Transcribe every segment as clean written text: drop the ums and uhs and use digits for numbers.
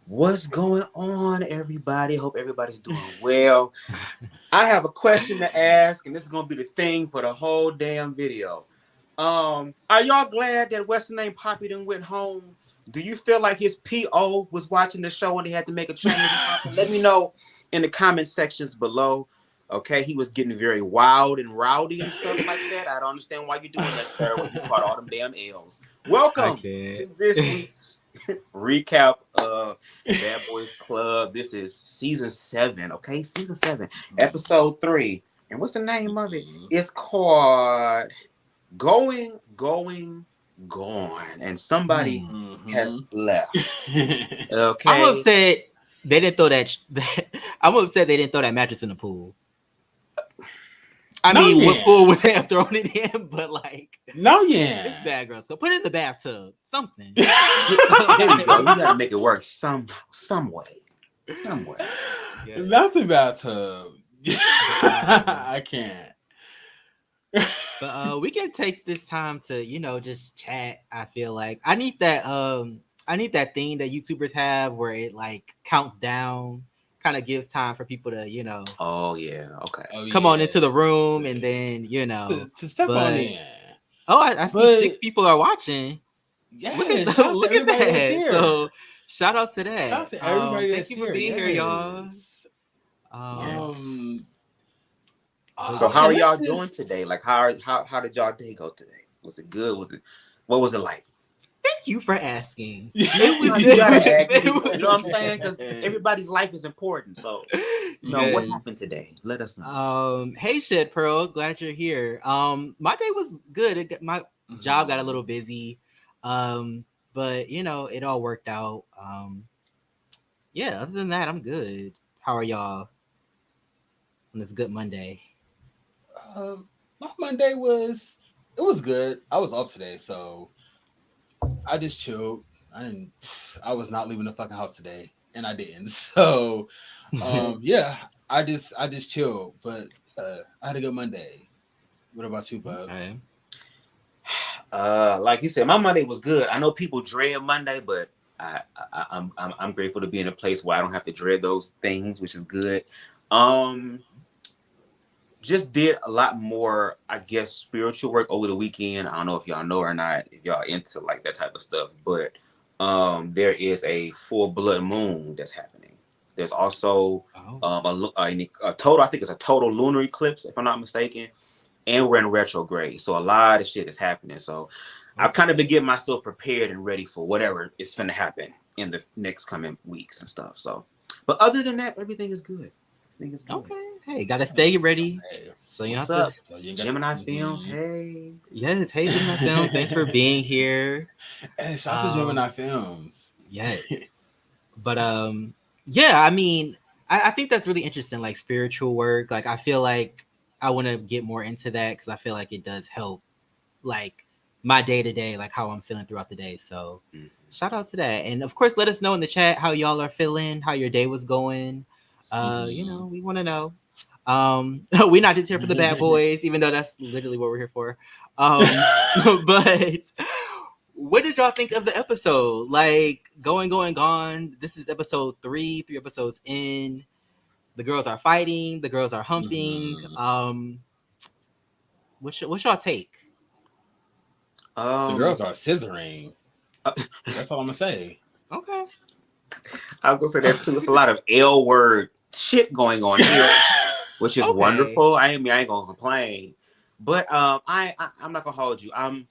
What's going on, everybody? Hope everybody's doing well. I have a question to ask, and this is gonna be the thing for the whole damn video. Are y'all glad that what's the name Poppy done went home? Do you feel like his PO was watching the show and he had to make a change or something? Let me know in the comment sections below. Okay, he was getting very wild and rowdy and stuff like that. I don't understand why you're doing that, sir, when you caught all them damn L's. Welcome to this week's recap of Bad Boyz Club. This is season 7, okay? Season 7, episode 3. And what's the name of it? It's called Going, Gone. And somebody has left. Okay. I'm upset they didn't throw that. I'm upset they didn't throw that mattress in the pool. What pool would they have thrown it in? But like, it's Bad Girls Club. Put it in the bathtub. Something. There you go. You gotta make it work some way. Yeah. Not the bathtub. I can't. But we can take this time to just chat. I feel like I need that thing that YouTubers have where it like counts down, kind of gives time for people to Oh yeah, okay. Come on into the room and then to step on in. Oh, I see 6 people are watching. Yeah, look at that. So shout out to that. Shout out to everybody thank you for being here, y'all. So how are y'all doing today? Like how did y'all day go today? Was it good? What was it like? Thank you for asking. It was you gotta ask, you know what I'm saying? Because everybody's life is important. So what happened today? Let us know. Hey Shed Pearl, glad you're here. My day was good. My job got a little busy. But it all worked out. Other than that, I'm good. How are y'all on this good Monday? My Monday was good. I was off today, so I just chilled. I was not leaving the fucking house today, and I didn't. So I just chilled. But I had a good Monday. What about you, Bubs? Okay. Like you said, my Monday was good. I know people dread Monday, but I'm grateful to be in a place where I don't have to dread those things, which is good. Just did a lot more, I guess, spiritual work over the weekend. I don't know if y'all know or not, if y'all into like that type of stuff, but there is a full blood moon that's happening. There's also a total, I think it's a total lunar eclipse, if I'm not mistaken, and we're in retrograde. So a lot of shit is happening. So I've kind of been getting myself prepared and ready for whatever is finna happen in the next coming weeks and stuff. So, but other than that, everything is good. Okay. Hey, gotta stay ready. So you What's have up? Gemini Filmz. Hey. Yes. Hey, Gemini Filmz. Thanks for being here. Hey, shout out to Gemini Filmz. Yes. But I mean, I think that's really interesting. Like spiritual work. Like I feel like I want to get more into that because I feel like it does help, like my day to day, like how I'm feeling throughout the day. So shout out to that, and of course, let us know in the chat how y'all are feeling, how your day was going. We want to know. We're not just here for the Bad Boys, even though that's literally what we're here for. But what did y'all think of the episode? Like going, gone. This is episode 3 episodes in. The girls are fighting. The girls are humping. What's y'all take? The girls are scissoring. That's all I'm gonna say. Okay. I was gonna say that too. It's a lot of L word shit going on here, which is wonderful. I ain't gonna complain, but I'm not gonna hold you. I'm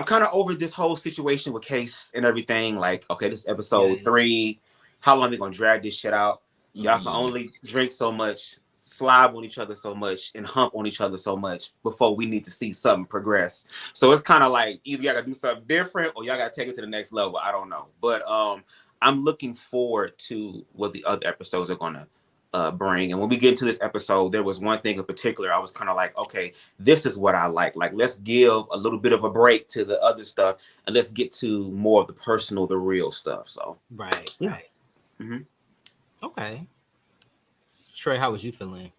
kind of over this whole situation with Case and everything. Like, okay, this is episode 3. How long are we gonna drag this shit out? Y'all can only drink so much, slob on each other so much, and hump on each other so much before we need to see something progress. So it's kind of like either y'all gotta do something different or y'all gotta take it to the next level. I don't know, but I'm looking forward to what the other episodes are gonna bring. And when we get into this episode, there was one thing in particular I was kind of like, okay, this is what I like. Like, let's give a little bit of a break to the other stuff and let's get to more of the personal, the real stuff. So right. Mm-hmm. Okay. Trey, how was you feeling?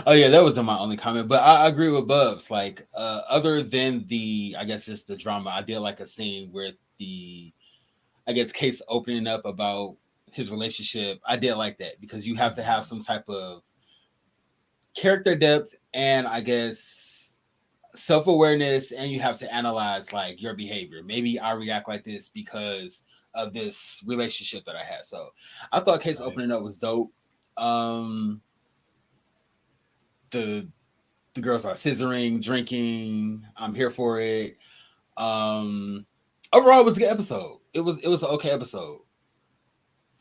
Oh yeah, that wasn't my only comment, but I agree with Bubs. Like, other than I guess it's the drama, I did like a scene where I guess Case opening up about his relationship, I did like that because you have to have some type of character depth and I guess self-awareness, and you have to analyze like your behavior. Maybe I react like this because of this relationship that I had. So I thought Case opening up was dope. The girls are scissoring, drinking. I'm here for it. Overall, it was a good episode. It was an okay episode.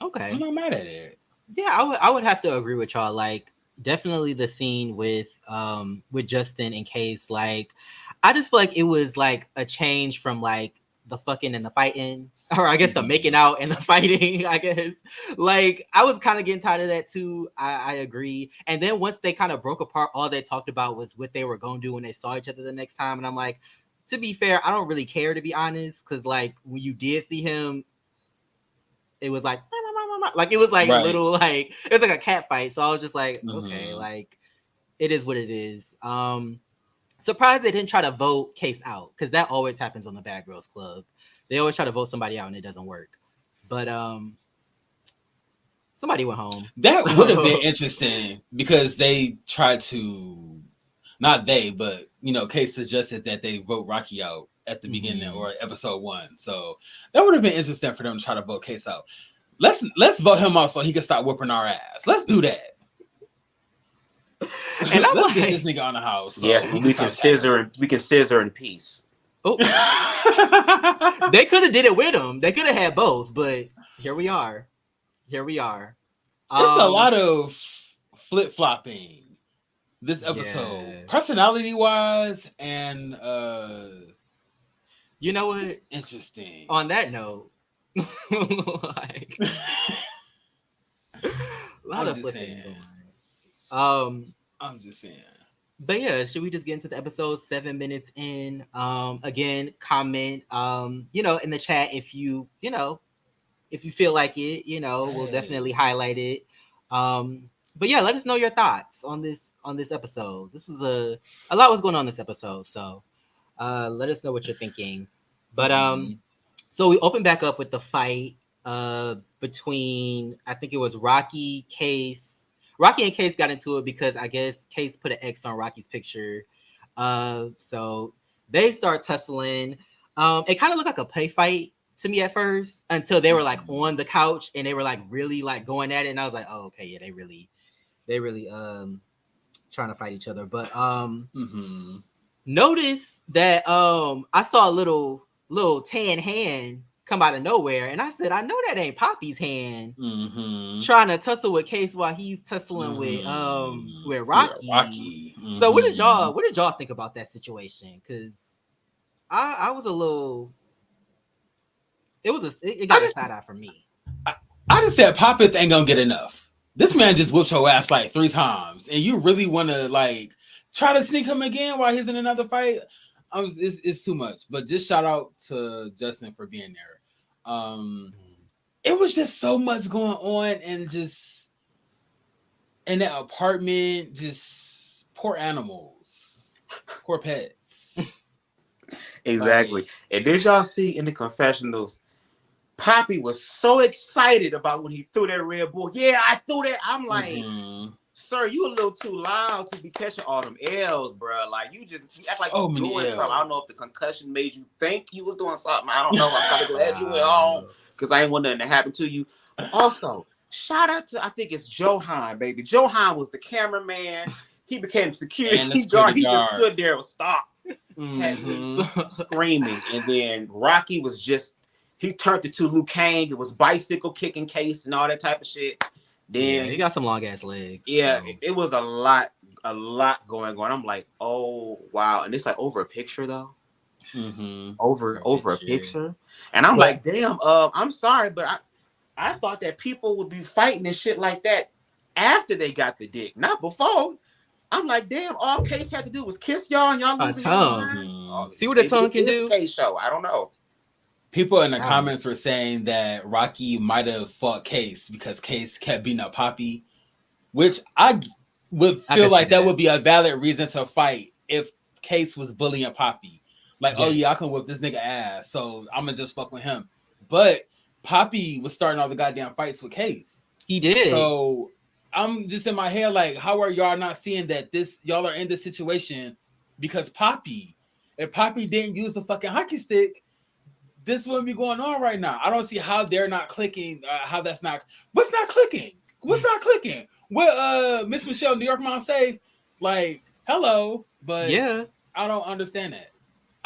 Okay, I'm not mad at it. Yeah, I would have to agree with y'all. Like, definitely the scene with Justin and Case. Like, I just feel like it was like a change from like the fucking and the fighting, or I guess the making out and the fighting. I guess like I was kind of getting tired of that too. I agree. And then once they kind of broke apart, all they talked about was what they were gonna do when they saw each other the next time. And I'm like, to be fair, I don't really care, to be honest, because like when you did see him, it was like it was like little like it was like a cat fight. So I was just like, okay, like it is what it is. Surprised they didn't try to vote Case out, because that always happens on the Bad Girls Club. They always try to vote somebody out and it doesn't work. But somebody went home. That would have been interesting because they tried to, not they, but you know, Case suggested that they vote Rocky out at the beginning or episode 1. So that would have been interesting for them to try to vote Case out. Let's vote him out so he can stop whipping our ass. Let's do that. And let's like, get this nigga on the house. So yes, we can scissor in peace. Oh. They could have did it with him. They could have had both, but here we are. It's a lot of flip-flopping this episode, personality wise, and you know what? Interesting. On that note, like a lot of flipping going. I'm just saying. But yeah, should we just get into the episode? 7 minutes in. Again, comment. You know, in the chat if you feel like it. You know, we'll definitely highlight it. But yeah, let us know your thoughts on this episode. This was a lot was going on this episode, so let us know what you're thinking. But so we open back up with the fight between, I think it was Rocky, Case. Rocky and Case got into it because I guess Case put an X on Rocky's picture. So they start tussling. It kind of looked like a play fight to me at first until they were like on the couch and they were like really like going at it. And I was like, oh, okay, yeah, they really trying to fight each other. But notice that I saw a little tan hand come out of nowhere, and I said, I know that ain't Poppy's hand trying to tussle with Case while he's tussling with Rocky. So what did y'all think about that situation? Because I was a little, it got a side eye for me. I just said Poppy ain't gonna get enough. This man just whooped your ass like 3 times, and you really want to like try to sneak him again while he's in another fight? It's too much. But just shout out to Justin for being there. It was just so much going on, and just in that apartment, just poor animals, poor pets. Exactly. And did y'all see in the confessionals, Poppy was so excited about when he threw that Red Bull. Yeah, I threw that. I'm like, sir, you a little too loud to be catching all them L's, bro. Like you act like you're doing something. I don't know if the concussion made you think you was doing something. I don't know. I'm kind of glad you went home because I ain't want nothing to happen to you. Also, shout out to, I think it's Johan, baby. Johan was the cameraman. He became security guard. He just stood there and stopped, screaming. And then Rocky was just, he turned it to Liu Kang. It was bicycle kicking Case and all that type of shit. Then he got some long ass legs. Yeah, so. It was a lot going on. I'm like, oh wow, and it's like over a picture though. Over a picture, and I'm like, damn. I'm sorry, but I thought that people would be fighting and shit like that after they got the dick, not before. I'm like, damn. All Case had to do was kiss y'all, and y'all losing your minds. See what a tongue can do. Case show. I don't know. People in the comments were saying that Rocky might have fought Case because Case kept beating up Poppy, which I would feel like that would be a valid reason to fight if Case was bullying Poppy. Like, oh yeah, I can whip this nigga ass, so I'm gonna just fuck with him. But Poppy was starting all the goddamn fights with Case. He did. So I'm just in my head like, how are y'all not seeing that y'all are in this situation because Poppy? If Poppy didn't use the fucking hockey stick, this wouldn't be going on right now. I don't see how they're not clicking. How that's not. What's not clicking? What's not clicking? What Miss Michelle New York mom say? Like, hello, but yeah, I don't understand that.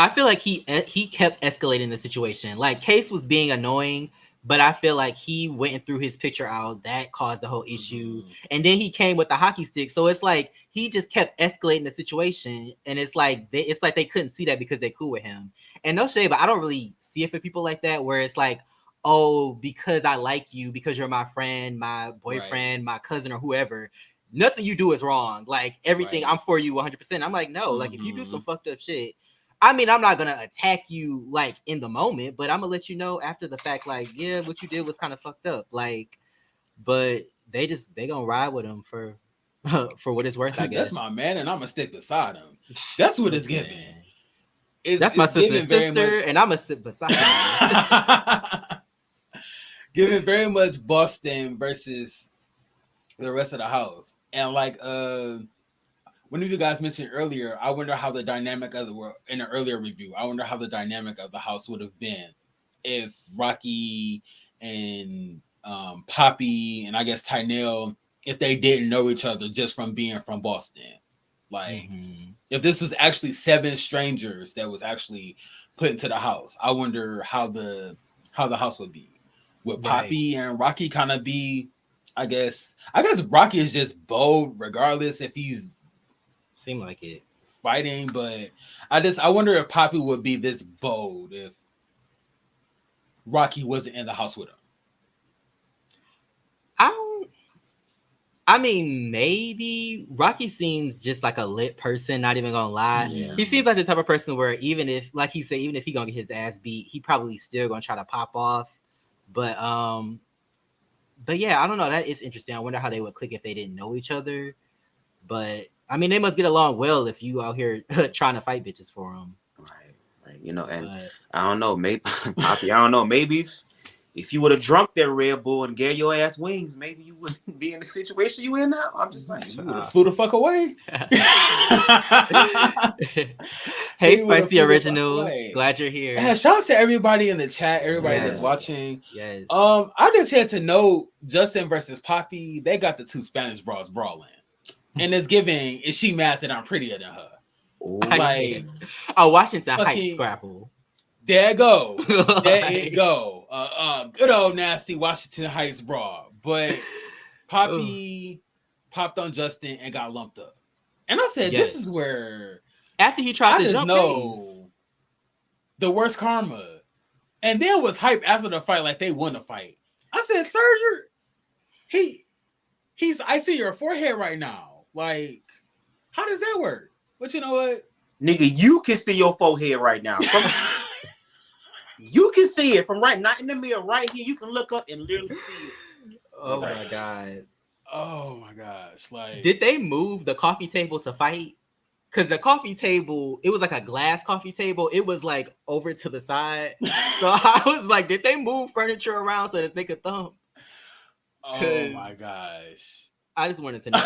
I feel like he kept escalating the situation. Like Case was being annoying, but I feel like he went and threw his picture out. That caused the whole issue. And then he came with the hockey stick. So it's like he just kept escalating the situation. And it's like they couldn't see that because they're cool with him. And no shade, but I don't really see it for people like that, where it's like, oh, because I like you, because you're my friend, my boyfriend, my cousin, or whoever, nothing you do is wrong. Like everything, I'm for you 100%. I'm like, no, like if you do some fucked up shit, I mean, I'm not gonna attack you like in the moment, but I'm gonna let you know after the fact, like, yeah, what you did was kind of fucked up. Like, but they gonna ride with him for what it's worth, I guess. That's my man, and I'm gonna stick beside him. That's what it's giving. That's my sister's sister, and I'm gonna sit beside him. Giving very much Boston versus the rest of the house. And like one of you guys mentioned earlier, I wonder how the dynamic of the world in an earlier review, I wonder how the dynamic of the house would have been if Rocky and Poppy and I guess Tynell, if they didn't know each other just from being from Boston. Like if this was actually 7 strangers that was actually put into the house, I wonder how the house would be. Would Poppy and Rocky kind of be, I guess Rocky is just bold regardless if he's seem like it fighting, but I wonder if Poppy would be this bold if Rocky wasn't in the house with him. I mean, maybe Rocky seems just like a lit person, not even gonna lie. Yeah. He seems like the type of person where even if, like he said, even if he gonna get his ass beat, he probably still gonna try to pop off. But yeah, I don't know. That is interesting. I wonder how they would click if they didn't know each other. But I mean, they must get along well if you out here trying to fight bitches for them. Right. You know, and I don't know, maybe Poppy, I don't know, maybe if you would have drunk that Red Bull and gave your ass wings, maybe you wouldn't be in the situation you in now. I'm just saying. You would have flew the fuck away. Hey, Spicy Original. Glad you're here. Yeah, shout out to everybody in the chat, everybody that's watching. Yes. I just had to know Justin versus Poppy, they got the 2 Spanish bras brawling. And it's giving, is she mad that I'm prettier than her? Ooh. Like, Washington Heights Scrapple. There it go. There it go. Good old nasty Washington Heights bra. But Poppy popped on Justin and got lumped up. And I said, this is where after he tried to jump the worst karma. And then was hype after the fight like they won the fight. I said, sir, he's icing your forehead right now. Like, how does that work? But you know what? Nigga, you can see your forehead right now. You can see it from not in the mirror, right here. You can look up and literally see it. Oh my god. Oh my gosh. Like, did they move the coffee table to fight? Because the coffee table, it was like a glass coffee table. It was like over to the side. So I was like, did they move furniture around so that they could thump? Oh my gosh. I just wanted to know.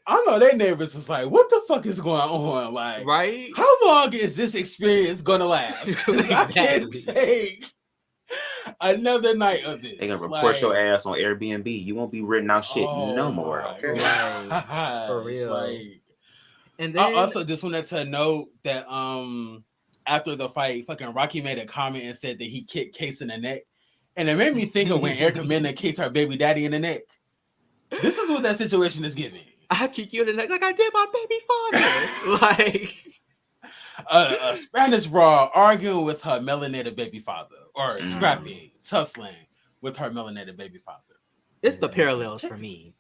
I know their neighbors was like, what the fuck is going on? Like, right? How long is this experience gonna last? I can't take another night of this. They're gonna report your ass on Airbnb. You won't be written out shit no more. Okay. Right. For real. Like, and then I also just wanted to note that after the fight, fucking Rocky made a comment and said that he kicked Case in the neck. And it made me think of when Erica Mena kicked her baby daddy in the neck. This is what that situation is giving. I kick you in the neck like I did my baby father. Like a Spanish bra arguing with her melanated baby father, or scrapping, tussling with her melanated baby father. It's the parallels for me.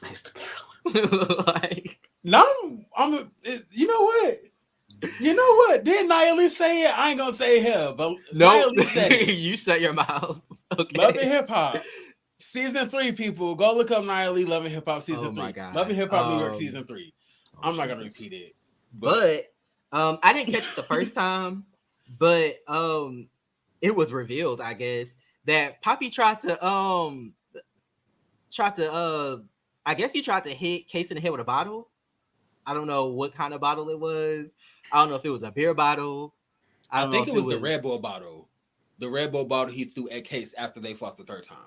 It's the parallels. Like, no, you know what? Didn't Nayeli say it? I ain't gonna say her, but no, Nayeli said it. You shut your mouth. Okay. Love and Hip Hop. Season 3, people. Go look up Nayeli Love and Hip Hop Season 3. Love and Hip Hop New York Season 3. I'm not gonna repeat it. But I didn't catch it the first time, but it was revealed, I guess, that Poppy tried to I guess he tried to hit Case in the head with a bottle. I don't know what kind of bottle it was. I don't know if it was a beer bottle. I don't know think if it was the Red Bull bottle. The Red Bull bottle he threw at Case after they fought the third time.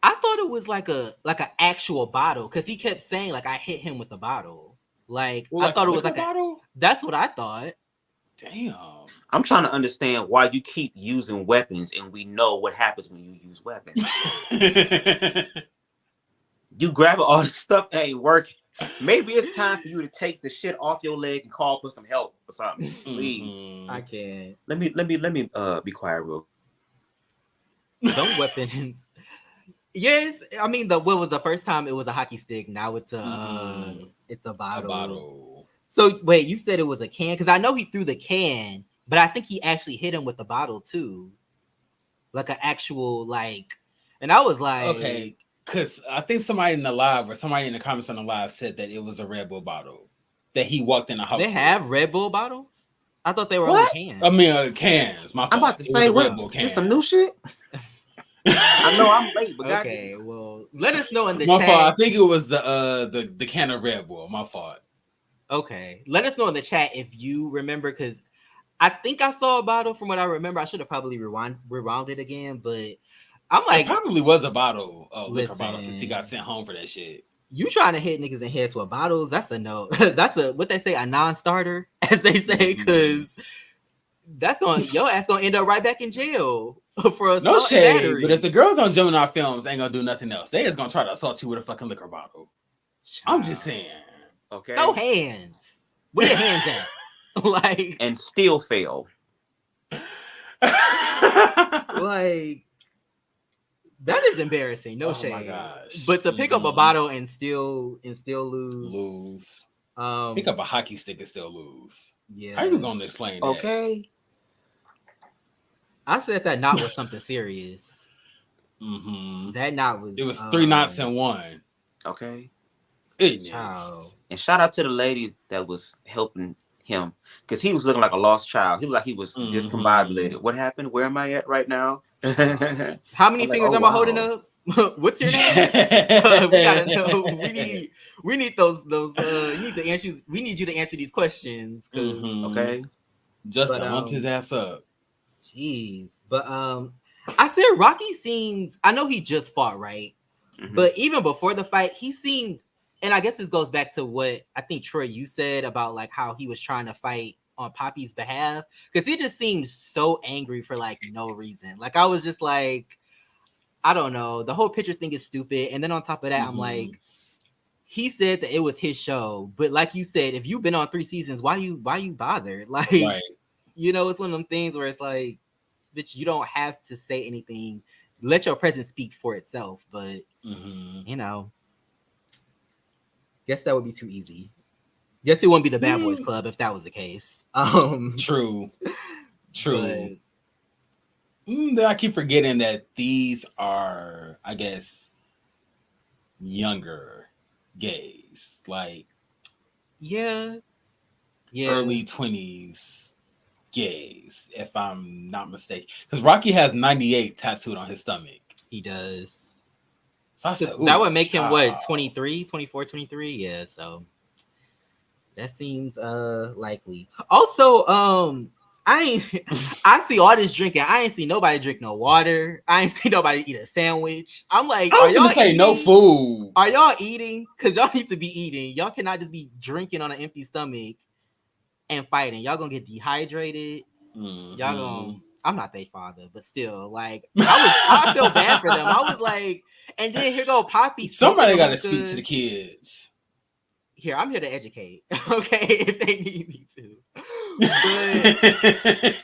I thought it was like an actual bottle because he kept saying like I hit him with the bottle. Like I thought it was like a bottle. That's what I thought. Damn. I'm trying to understand why you keep using weapons, and we know what happens when you use weapons. You grab all the stuff that ain't working. Maybe it's time for you to take the shit off your leg and call for some help or something. Please. I can't. Let me be quiet real. Some weapons. Yes, I mean what was the first time it was a hockey stick. Now it's a bottle. A bottle. So wait, you said it was a can? Because I know he threw the can, but I think he actually hit him with the bottle too. Like an actual like, and I was like, okay. Because I think somebody in the live or somebody in the comments on the live said that it was a Red Bull bottle that he walked in the house. They have Red Bull bottles? I thought they were only cans. I mean, cans. My fault. I'm about to say, what? This some new shit? I know I'm late, but okay, well, let us know in the chat. My fault. I think it was the can of Red Bull. My fault. Okay, let us know in the chat if you remember, because I think I saw a bottle from what I remember. I should have probably rewound it again, but I'm like, it probably was a bottle, liquor bottle, since he got sent home for that shit. You trying to hit niggas in heads with bottles? That's a no. That's a what they say, a non-starter, as they say, because that's going your ass gonna end up right back in jail for assault. No shade, but if the girls on Gemini Filmz ain't gonna do nothing else, they is gonna try to assault you with a fucking liquor bottle. Child. I'm just saying. Okay. No hands. Where your hands at? Like, and still fail. Like, that is embarrassing. No shade. My gosh. But to pick up a bottle and still lose. Pick up a hockey stick and still lose. Yeah. How you gonna explain that? Okay. I said that knot was something serious. Mm-hmm. That knot was. It was 3 knots in one. Okay. Goodness. And shout out to the lady that was helping him, because he was looking like a lost child. He looked like he was discombobulated. What happened? Where am I at right now? How many fingers am I holding up? What's your name? We gotta know. We need those. You need to answer. We need you to answer these questions. Okay. Justin lumped his ass up. Jeez, but I said Rocky seems. I know he just fought, right? Mm-hmm. But even before the fight, he seemed. And I guess this goes back to what I think, Troy, you said about like how he was trying to fight on Poppy's behalf, because he just seemed so angry for like no reason. Like I was just like, I don't know. The whole picture thing is stupid. And then on top of that, I'm like, he said that it was his show, but like you said, if you've been on 3 seasons, why you bothered? Like, you know, it's one of them things where it's like, bitch, you don't have to say anything. Let your presence speak for itself. But you know. Guess that would be too easy. Guess it wouldn't be the Bad Boyz Club if that was the case. True. But, I keep forgetting that these are, I guess, younger gays. Like, early 20s gays, if I'm not mistaken. Because Rocky has 98 tattooed on his stomach. He does. So I said, that would make him what, 23, 24, 23? Yeah, so that seems likely. Also, I see all this drinking. I ain't see nobody drink no water. I ain't see nobody eat a sandwich. I'm like, I was gonna say no food. Are y'all eating? Because y'all need to be eating. Y'all cannot just be drinking on an empty stomach and fighting. Y'all gonna get dehydrated. Y'all gonna. I'm not their father, but still, like, I feel bad for them. I was like, and then here go Poppy. Somebody got to speak to the kids. Here, I'm here to educate, okay, if they need me to. But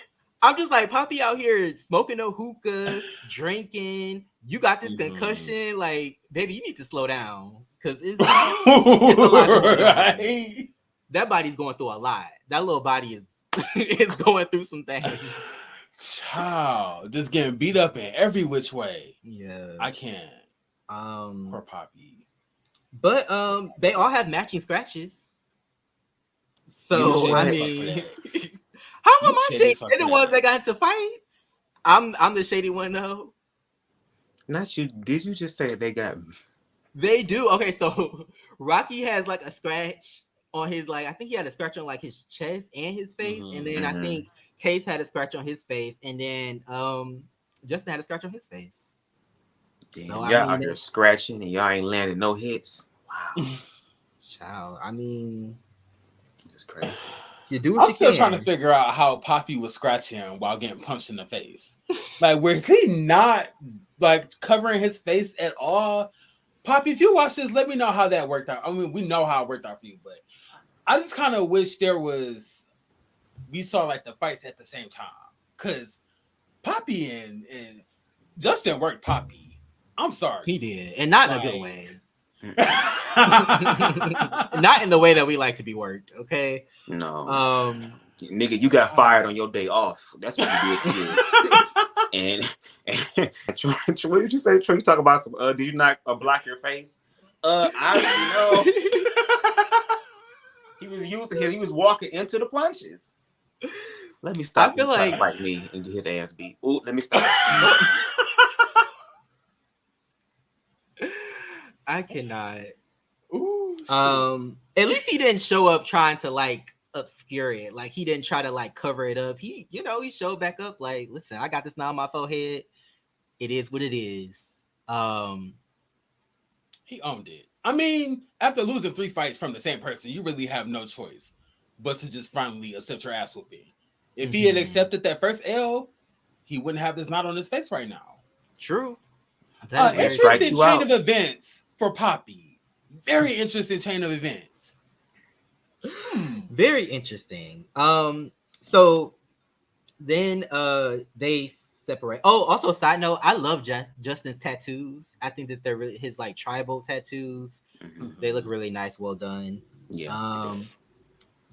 I'm just like, Poppy out here smoking a hookah, drinking. You got this concussion. Like, baby, you need to slow down, because it's a lot going on. That body's going through a lot. That little body is going through some things. Child, just getting beat up in every which way. Yeah, I can't. Poor Poppy. But they all have matching scratches. So I mean, how am I shady? They're the ones that got into fights. I'm the shady one though. Not you. Did you just say they got? They do. Okay, so Rocky has like a scratch on his I think he had a scratch on like his chest and his face, and then I think Case had a scratch on his face, and then Justin had a scratch on his face. Damn, so y'all out here scratching and y'all ain't landing no hits. Wow. Child, I mean, it's crazy. You do what I'm you still can. trying to figure out how Poppy was scratching him while getting punched in the face. Like, where's he not like covering his face at all? Poppy, if you watch this, let me know how that worked out. I mean, we know how it worked out for you, but I just kind of wish we saw like the fights at the same time. Because Poppy and Justin worked Poppy. I'm sorry. He did. And not in a good way. Not in the way that we like to be worked, okay? No. Nigga, you got fired on your day off. That's what you did to and what did you say, Troy? You talk about some did you not block your face? I don't know. He was walking into the punches. Let me stop. I feel like fight me and get his ass beat. Ooh, let me stop. I cannot. Ooh, at least he didn't show up trying to like obscure it. Like he didn't try to like cover it up. He showed back up like, listen, I got this now on my forehead. It is what it is. He owned it. I mean, after losing 3 fights from the same person, you really have no choice but to just finally accept your ass whooping. If he had accepted that first L, he wouldn't have this knot on his face right now. True. Interesting chain of events for Poppy. Very interesting chain of events. Very interesting. So then they separate. Oh, also side note, I love Justin's tattoos. I think that they're really his like tribal tattoos. They look really nice, well done. Yeah.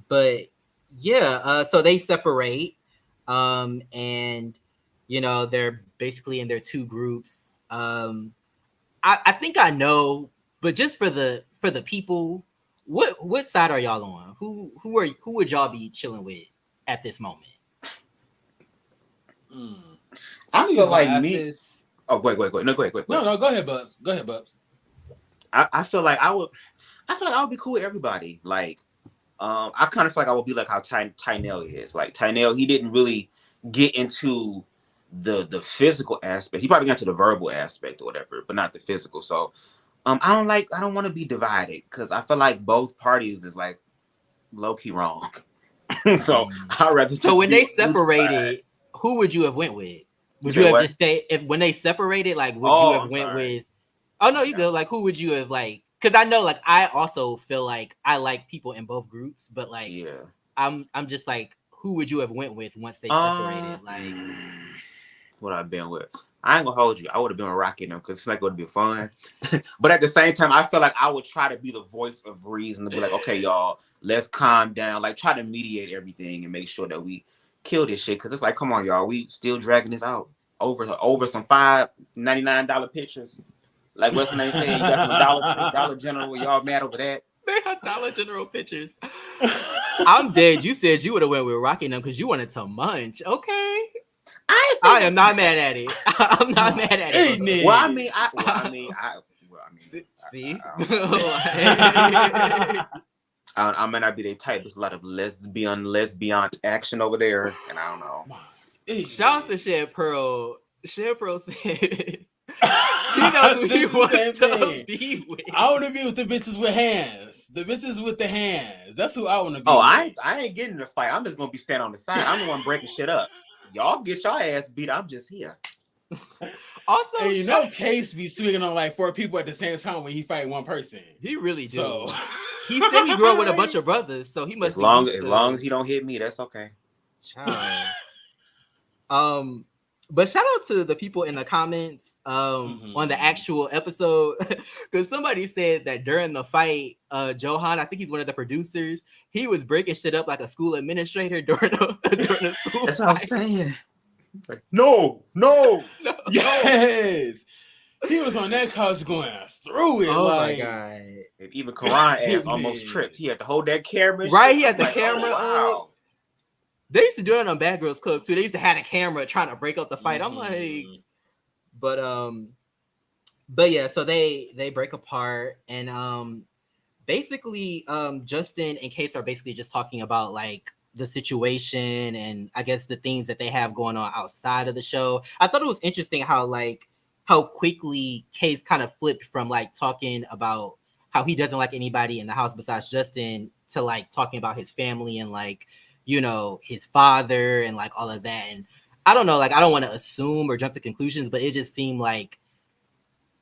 But yeah, so they separate, and they're basically in their 2 groups. I think I know, but just for the people, what side are y'all on? Who would y'all be chilling with at this moment? I feel like me. This. Oh, wait. No, go ahead. No, go ahead, Bubs. Go ahead, Bubs. I feel like I would be cool with everybody. Like, I kind of feel like I would be like how Tynell is. Like Tynell, he didn't really get into the physical aspect. He probably got to the verbal aspect or whatever, but not the physical. So, I don't want to be divided because I feel like both parties is like low key wrong. So I'd rather. So when they separated, who would you have went with? Would you have just stayed when they separated? Like, would you have went with? Oh no, you go. Like, who would you have like? Because I know, like, I also feel like I like people in both groups, but like, I'm just like, who would you have went with once they separated? Like, what I've been with. I ain't gonna hold you. I would have been rocking them because it's like it would be fun. But at the same time, I feel like I would try to be the voice of reason to be like, okay, y'all, let's calm down. Like, try to mediate everything and make sure that we kill this shit. Because it's like, come on, y'all, we still dragging this out over some $5.99 pictures. Like what's the name saying? You got from Dollar General. Y'all mad over that? They had Dollar General pictures. I'm dead. You said you would have went with rocking them because you wanted to munch. Okay. I am not mad at it. I'm not mad at it. Well, I mean, see, I may not be their type. There's a lot of lesbian action over there, and I don't know. Shout out to Shed Pearl. Shed Pearl said he knows who he wants to be with. I want to be with the bitches with hands. The bitches with the hands. That's who I want to be. Oh, with. I ain't getting in the fight. I'm just gonna be standing on the side. I'm the one breaking shit up. Y'all get your ass beat. I'm just here. Also, and Case be swinging on like 4 people at the same time when he fight one person. He really do. So he said he grew up with a bunch of brothers, so he must. As long as he don't hit me, that's okay. Child. But shout out to the people in the comments on the actual episode, because somebody said that during the fight, Johan, I think he's one of the producers, he was breaking shit up like a school administrator during the school. That's what I'm saying. Like, no. Yes. He was on that couch going through it. Oh my god. And even Karan ass almost tripped. He had to hold that camera. Right, he had the camera up. They used to do it on Bad Girls Club too. They used to have a camera trying to break up the fight. I'm like, but But yeah, so they break apart, and basically Justin and Case are basically just talking about like the situation and I guess the things that they have going on outside of the show. I thought it was interesting how quickly Case kind of flipped from like talking about how he doesn't like anybody in the house besides Justin to like talking about his family and like, you know, his father and like all of that. And I don't know, like I don't want to assume or jump to conclusions, but it just seemed like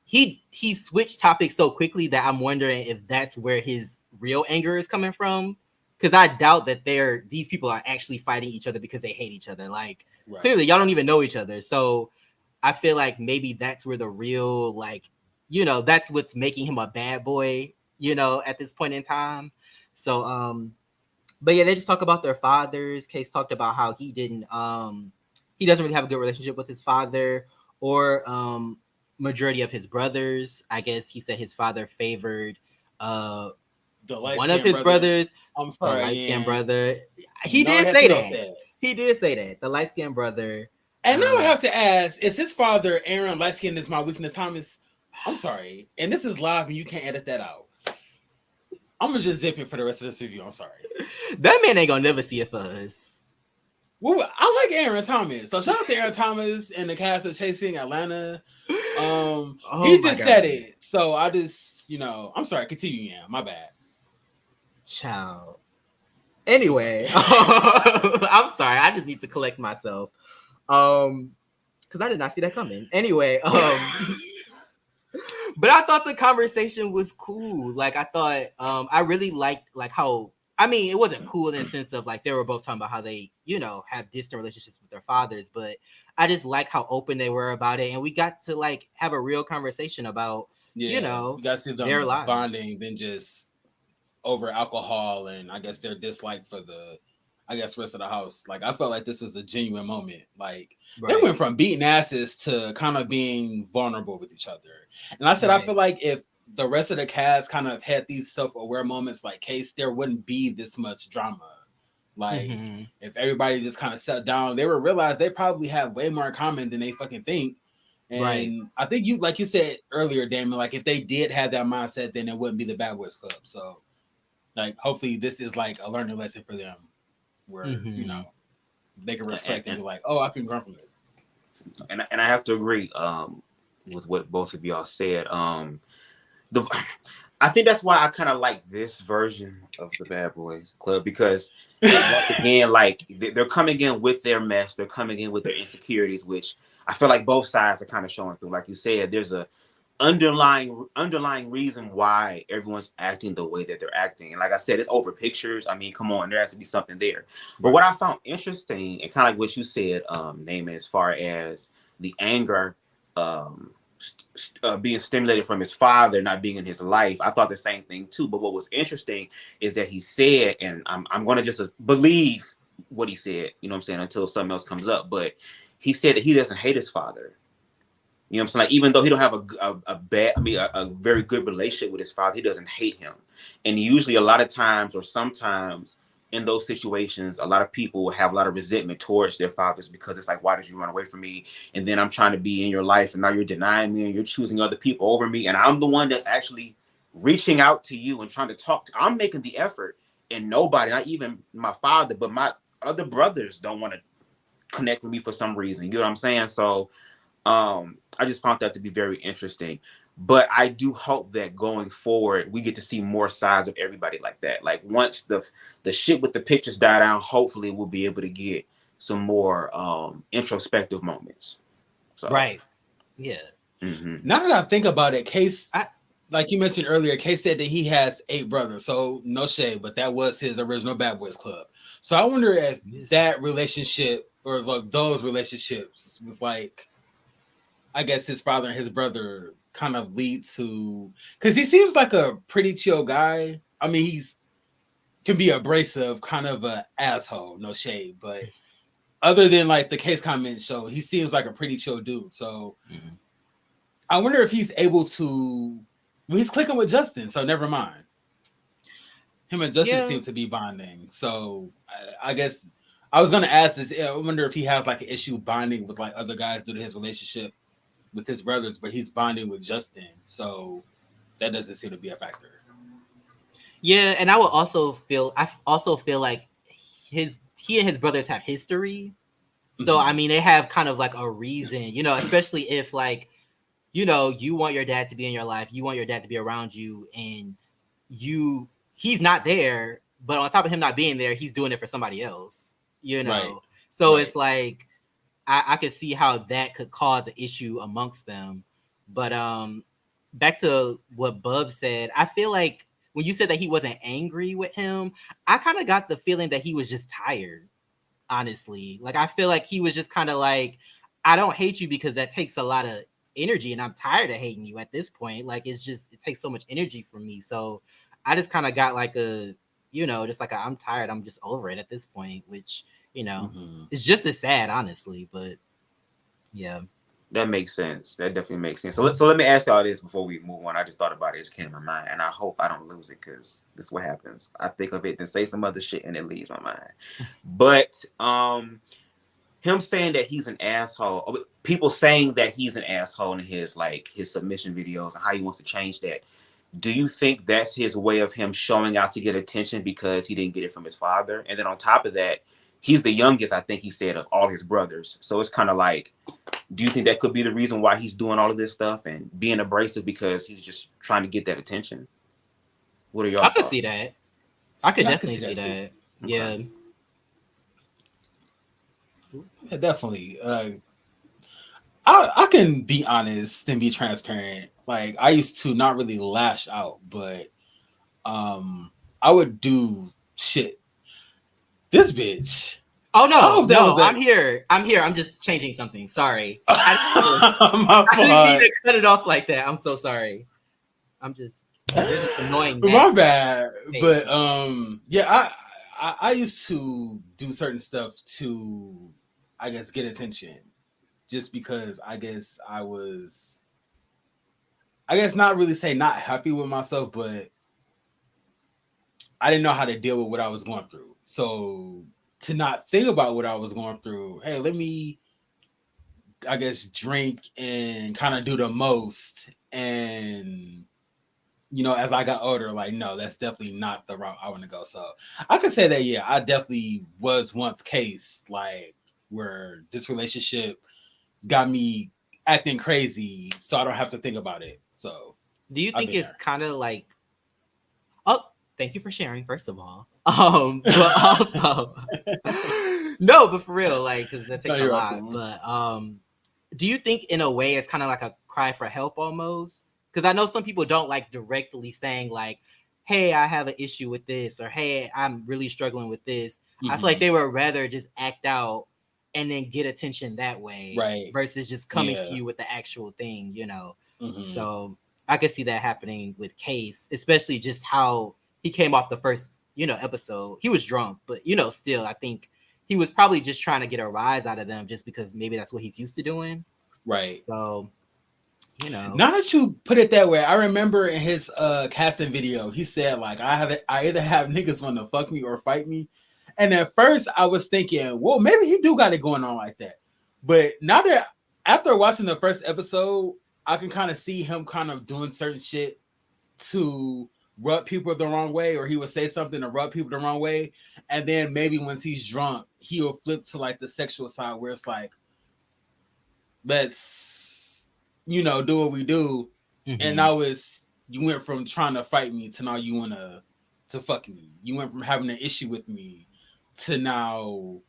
he switched topics so quickly that I'm wondering if that's where his real anger is coming from. Because I doubt that these people are actually fighting each other because they hate each other. Like clearly, y'all don't even know each other. So I feel like maybe that's where the real like, you know, that's what's making him a bad boy. You know, at this point in time. So but yeah, they just talk about their fathers. Case talked about how he doesn't really have a good relationship with his father or majority of his brothers. I guess he said his father favored one of his brothers. I'm the sorry, light-skinned brother. He did say that. He did say that. The light-skinned brother. And now I have to ask, is his father Aaron light skin is my weakness, Thomas? I'm sorry. And this is live and you can't edit that out. I'm gonna just zip it for the rest of this review. I'm sorry. That man ain't gonna never see a fuzz. Well, I like Aaron Thomas. So shout out to Aaron Thomas and the cast of Chasing Atlanta. He just said it. So I just, you know, I'm sorry, continue, yeah. My bad. Ciao. Anyway, I'm sorry. I just need to collect myself. Because I did not see that coming. Anyway, but I thought the conversation was cool. Like I thought, I really liked like how. I mean, it wasn't cool in the sense of like they were both talking about how they, you know, have distant relationships with their fathers, but I just like how open they were about it, and we got to like have a real conversation about, you know, you got to see them their lives. bonding than just over alcohol and I guess their dislike for the, I guess, rest of the house. Like I felt like this was a genuine moment. Like they went from beating asses to kind of being vulnerable with each other. And I said, I feel like if the rest of the cast kind of had these self-aware moments like Case, there wouldn't be this much drama. Like if everybody just kind of sat down, they would realize they probably have way more in common than they fucking think. And I think you, like you said earlier, Damon, like if they did have that mindset, then it wouldn't be the Bad Boyz Club. So like hopefully this is like a learning lesson for them where you know they can reflect and be like, oh, I can grow from this. And I have to agree with what both of y'all said. I think that's why I kind of like this version of the Bad Boyz Club, because once again, like they're coming in with their mess, they're coming in with their insecurities, which I feel like both sides are kind of showing through. Like you said, there's a underlying reason why everyone's acting the way that they're acting. And like I said, it's over pictures. I mean, come on, there has to be something there. But what I found interesting, and kind of like what you said, Naaman, as far as the anger being stimulated from his father not being in his life, I thought the same thing too. But what was interesting is that he said, and I'm going to just believe what he said, you know what I'm saying, until something else comes up. But he said that he doesn't hate his father. You know what I'm saying? Like, even though he don't have a very good relationship with his father, he doesn't hate him. And usually a lot of times, or sometimes in those situations, a lot of people will have a lot of resentment towards their fathers because it's like, why did you run away from me? And then I'm trying to be in your life and now you're denying me and you're choosing other people over me. And I'm the one that's actually reaching out to you and trying to talk. I'm making the effort, and nobody, not even my father, but my other brothers don't want to connect with me for some reason. You know what I'm saying? So I just found that to be very interesting. But I do hope that going forward, we get to see more sides of everybody like that. Like once the shit with the pictures die down, hopefully we'll be able to get some more introspective moments. So, yeah. Now that I think about it, Case, like you mentioned earlier, Case said that he has 8 brothers. So no shade, but that was his original Bad Boyz Club. So I wonder if that relationship, or like those relationships with like, I guess his father and his brother, kind of lead to, because he seems like a pretty chill guy. I mean, he's can be abrasive, kind of a asshole, no shade, but other than like the Case comment show, he seems like a pretty chill dude. So I wonder if he's able to. Well, he's clicking with Justin, so never mind. Him and Justin seem to be bonding. So I guess I was going to ask this. I wonder if he has like an issue bonding with like other guys due to his relationship. with his brothers, but he's bonding with Justin, so that doesn't seem to be a factor. Yeah, and I also feel like he and his brothers have history. So I mean, they have kind of like a reason, especially if like, you want your dad to be in your life, you want your dad to be around you, and he's not there, but on top of him not being there, he's doing it for somebody else, Right. So it's like I could see how that could cause an issue amongst them. But back to what Bub said, I feel like when you said that he wasn't angry with him, I kind of got the feeling that he was just tired, honestly. Like, I feel like he was just kind of like, I don't hate you because that takes a lot of energy, and I'm tired of hating you at this point. Like, it takes so much energy from me. So I just kind of got like I'm tired, I'm just over it at this point, which, it's just as sad, honestly. But yeah. That makes sense. That definitely makes sense. So let me ask y'all this before we move on. I just thought about it. It just came to my mind, and I hope I don't lose it because this is what happens. I think of it, then say some other shit, and it leaves my mind. But him saying that he's an asshole, people saying that he's an asshole in his submission videos and how he wants to change that. Do you think that's his way of him showing out to get attention because he didn't get it from his father? And then on top of that, he's the youngest, I think he said, of all his brothers. So it's kind of like, do you think that could be the reason why he's doing all of this stuff and being abrasive because he's just trying to get that attention? What are y'all thoughts? I could see that. I could definitely see that. Yeah. Okay. Yeah, definitely. I can be honest and be transparent. Like, I used to not really lash out, but I would do shit. This bitch. Oh no, I'm here. I'm just changing something. Sorry. I didn't mean to cut it off like that. I'm so sorry. I'm just annoying. My bad. But yeah, I used to do certain stuff to, I guess, get attention. Just because I guess I was, not really say not happy with myself, but I didn't know how to deal with what I was going through. So to not think about what I was going through, hey, let me, I guess, drink and kind of do the most. And, as I got older, like, no, that's definitely not the route I want to go. So I could say that, yeah, I definitely was once case, like, where this relationship got me acting crazy, so I don't have to think about it. So do you think it's kind of like, oh, thank you for sharing, first of all. But also no, but for real, like, because that takes a lot. But do you think in a way it's kind of like a cry for help almost? Because I know some people don't like directly saying like, hey, I have an issue with this, or hey, I'm really struggling with this. I feel like they would rather just act out and then get attention that way, right? Versus just coming to you with the actual thing, So I could see that happening with Case, especially just how he came off the first, episode. He was drunk, but still, I think he was probably just trying to get a rise out of them, just because maybe that's what he's used to doing, right? So, now that you put it that way, I remember in his casting video, he said like, I either have niggas want to fuck me or fight me. And at first I was thinking, well, maybe he do got it going on like that. But now that after watching the first episode, I can kind of see him kind of doing certain shit to rub people the wrong way, or he would say something to rub people the wrong way. And then maybe once he's drunk, he'll flip to like the sexual side where it's like, let's, do what we do. And now you went from trying to fight me to now you want to fuck me. You went from having an issue with me to now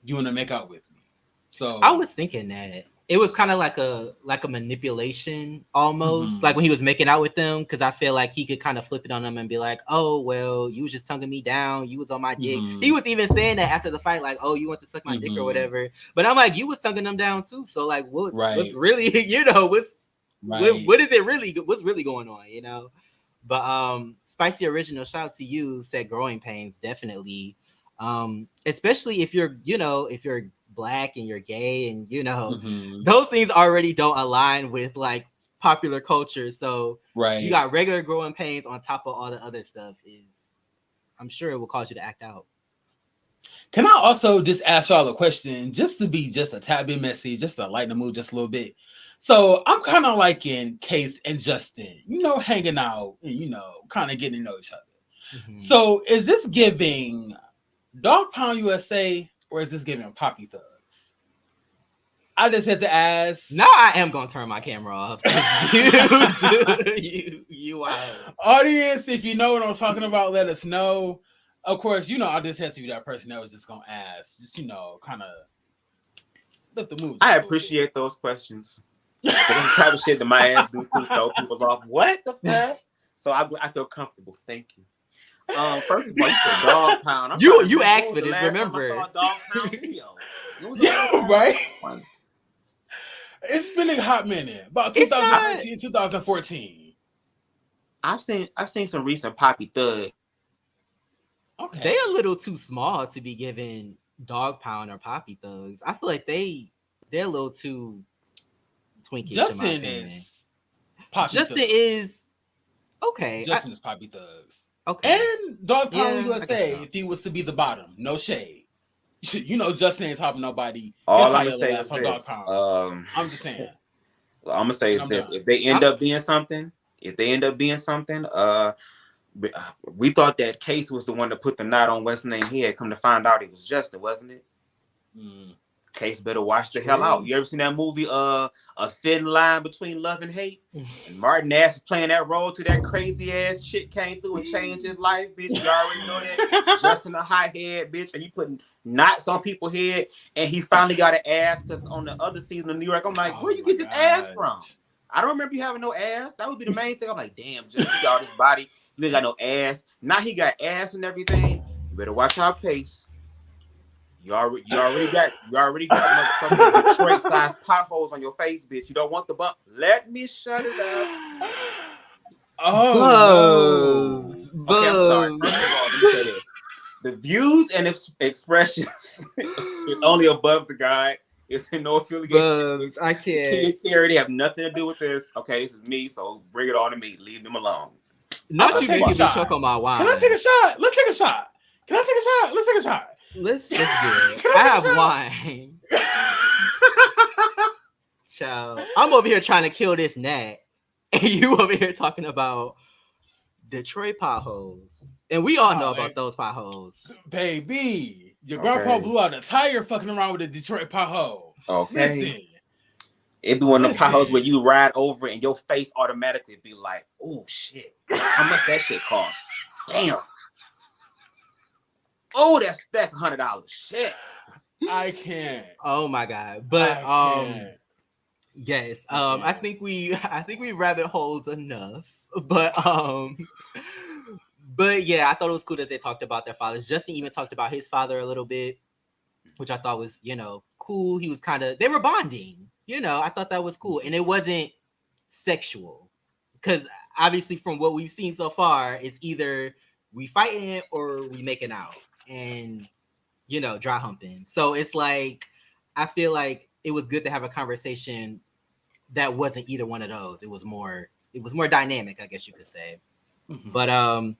you want to make out with me. So I was thinking that it was kind of like a manipulation almost, like when he was making out with them, because I feel like he could kind of flip it on them and be like, oh, well, you was just tonguing me down, you was on my dick. He was even saying that after the fight, like, oh, you want to suck my dick or whatever. But I'm like, you was tonguing them down too, so like what's really what's really going on, But Spicy Original, shout out to you, said growing pains, definitely. Especially if you're Black and you're gay, and those things already don't align with like popular culture. So you got regular growing pains on top of all the other stuff. I'm sure it will cause you to act out. Can I also just ask y'all a question, just to be just a tad bit messy, just to lighten the mood just a little bit? So I'm kind of liking Case and Justin, hanging out and kind of getting to know each other. Mm-hmm. So is this giving Dog Pound USA or is this giving Poppy Thugs? I just had to ask. Now I am gonna turn my camera off. you are. Audience, if you know what I'm talking about, let us know. Of course, I just had to be that person that was just gonna ask, just kind of lift the mood. I appreciate those questions. That's the type of shit that my ass do to throw people off. What the fuck? So I feel comfortable. Thank you. First of all, you said Dog Pound. You asked for this. Remember? I saw a Dog Pound video. Right? It's been a hot minute. About 2015, 2014. I've seen some recent Poppy Thug. Okay. They're a little too small to be given Dog Pound or Poppy Thugs. I feel like they're a little too twinkish. Justin is Poppy Justin Thugs. is okay. Justin is Poppy Thugs. Okay. And Dog Pound USA, if he was to be the bottom, no shade. Justin ain't topping nobody. All I'm gonna say is this. I'm just saying. I'm gonna say is this: if they end up being something, we thought that Case was the one that put the knot on what's name head. Come to find out, it was Justin, wasn't it? Case better watch the hell out. You ever seen that movie, A Thin Line Between Love and Hate? And Martin Ash is playing that role to that crazy ass chick came through and changed his life, bitch. You already know that. Justin a hot head, bitch, and you putting knots on people's head, and he finally got an ass because on the other season of New York, I'm like, where you get this ass from? I don't remember you having no ass. That would be the main thing. I'm like, damn, Justin, you got all this body. You ain't got no ass. Now he got ass and everything. You better watch out, Case. You already got motherfucking Detroit sized potholes on your face, bitch. You don't want the bump. Let me shut it up. Oh, no. Okay, I'm sorry. First of all, let me say this. The views and expressions is only above the guy. It's in no affiliation. I can't. They have nothing to do with this. Okay, this is me, so bring it on to me. Leave them alone. Not you making me choke on my wine. Can I take a shot? Let's take a shot. Let's take a shot. Let's do it. I have wine. Child, I'm over here trying to kill this gnat, and you over here talking about Detroit potholes. And we all know about those potholes. Baby, your grandpa blew out a tire fucking around with a Detroit pothole. Okay. Listen. It'd be one of the potholes where you ride over and your face automatically be like, oh shit. How much that shit cost? Damn. Oh, that's $100. Shit. I can't. Oh my God. But yes. I think we rabbit holed enough. But yeah, I thought it was cool that they talked about their fathers. Justin even talked about his father a little bit, which I thought was, cool. He was they were bonding. I thought that was cool. And it wasn't sexual. Because obviously from what we've seen so far, it's either we fighting or we making out. And, dry humping. So it's like, I feel like it was good to have a conversation that wasn't either one of those. It was more dynamic, I guess you could say. Mm-hmm. But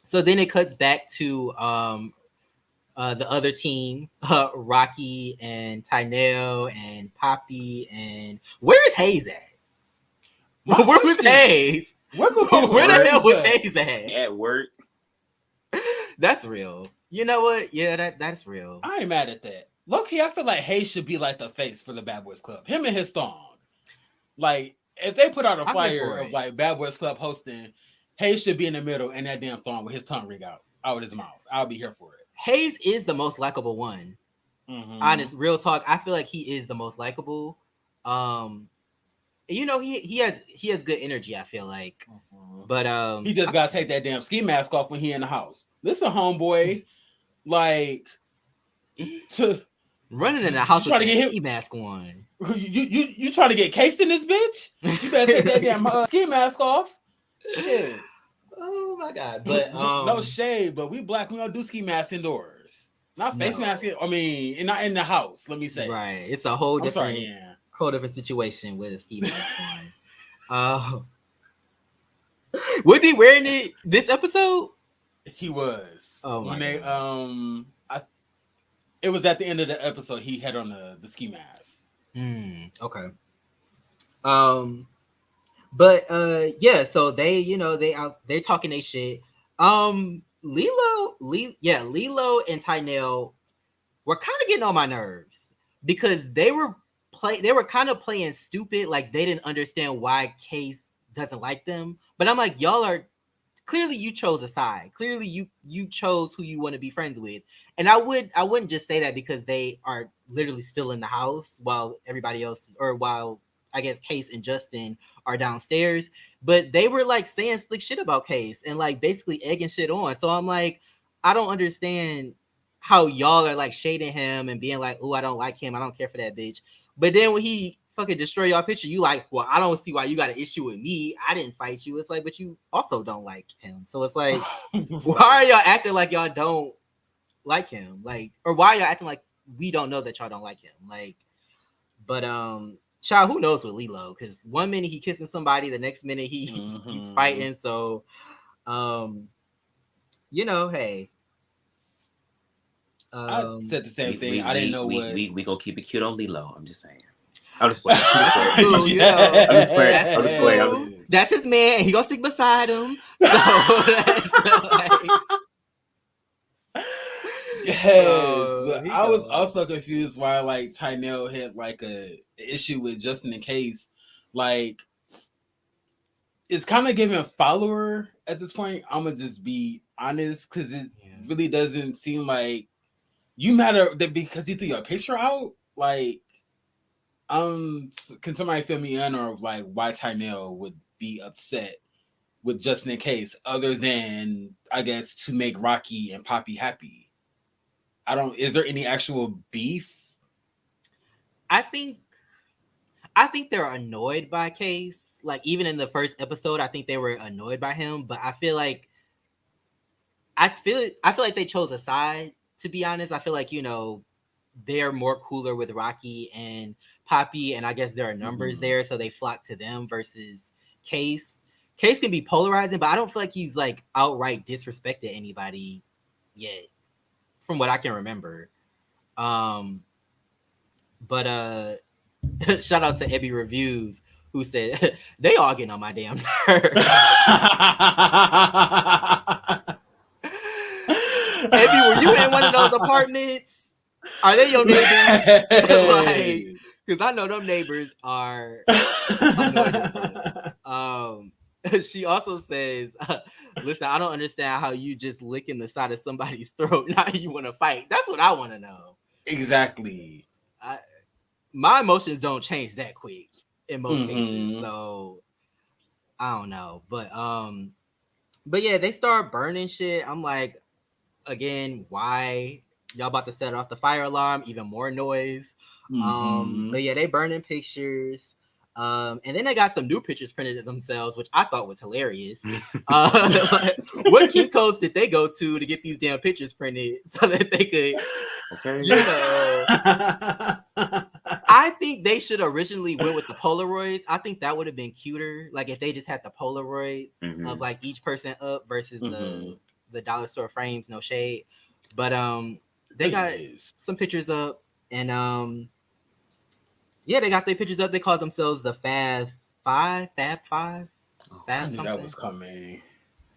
so then it cuts back to the other team, Rocky and Tynell and Poppy, and where is Hayes at? Where was Hayes? Where the hell was Hayes at? At work. That's real. You know what? Yeah, that's real. I ain't mad at that. Low-key, I feel like Hayes should be like the face for the Bad Boyz Club. Him and his thong. Like, if they put out a flyer of like Bad Boyz Club hosting, Hayes should be in the middle and that damn thong with his tongue ring out of his mouth. I'll be here for it. Hayes is the most likable one. Mm-hmm. Honest, real talk. I feel like he is the most likable. He has good energy, I feel like. Mm-hmm. But he just gotta take that damn ski mask off when he in the house. Listen, homeboy, like to running in the house trying to get ski mask on. You trying to get cased in this bitch? You better take that damn ski mask off. Shit. Oh my God. But no shade, but we black, we don't do ski masks indoors. Not face mask. I mean, not in the house. Let me say. Right. It's a whole different, whole different situation with a ski mask on. Was he wearing it this episode? He was. Oh my when they God. It was at the end of the episode. He had on the ski mask. Okay. But yeah, so they, they're talking they shit. Lilo and Tynell were kind of getting on my nerves because they were kind of playing stupid, like they didn't understand why Case doesn't like them. But I'm like, y'all are clearly, you chose a side. Clearly you chose who you want to be friends with. And I wouldn't just say that because they are literally still in the house while everybody else, or while I guess Case and Justin are downstairs, but they were like saying slick shit about Case and like basically egging shit on. So I'm like, I don't understand how y'all are like shading him and being like, oh, I don't like him, I don't care for that bitch. But then when he fucking destroy your picture, you like, well, I don't see why you got an issue with me. I didn't fight you. It's like, but you also don't like him. So it's like, why are y'all acting like y'all don't like him? Like, or why are y'all acting like we don't know that y'all don't like him? Like, but child, who knows with Lilo? Because one minute he kissing somebody, the next minute he's fighting. So, hey. I said the same thing. I didn't know what we gonna keep it cute on Lilo. I'm just saying. I'm just playing. I'm just playing. That's his man, and he gonna stick beside him. So yes, I was also confused why like Tynell had like a issue with Justin and Case. Like, it's kind of giving a follower at this point. I'm gonna just be honest, because it really doesn't seem like you matter that because he threw your picture out. Like, can somebody fill me in, or like why Tynell would be upset with Justin and Case, other than I guess to make Rocky and Poppy happy? Is there any actual beef? I think they're annoyed by Case. Like, even in the first episode, I think they were annoyed by him. But I feel like they chose a side. To be honest, I feel like they're more cooler with Rocky and Poppy, and I guess there are numbers there, so they flock to them versus Case. Case can be polarizing, but I don't feel like he's like outright disrespected anybody yet, from what I can remember. But shout out to Ebby Reviews, who said they all getting on my damn nerves. Ebby, were you in one of those apartments? Are they your neighbors? Like, because I know them neighbors are annoyed. She also says, listen, I don't understand how you just licking the side of somebody's throat. Now you want to fight. That's what I want to know. Exactly. My emotions don't change that quick in most cases. So I don't know. But yeah, they start burning shit. I'm like, again, why y'all about to set off the fire alarm? Even more noise. But yeah, they burning pictures. And then they got some new pictures printed of themselves, which I thought was hilarious. What Kinko's did they go to get these damn pictures printed so that they could, I think they should originally went with the Polaroids. I think that would have been cuter. Like, if they just had the Polaroids of like each person up versus the dollar store frames, no shade. But they got some pictures up, and they got their pictures up. They called themselves the Fab Five. I knew that was coming.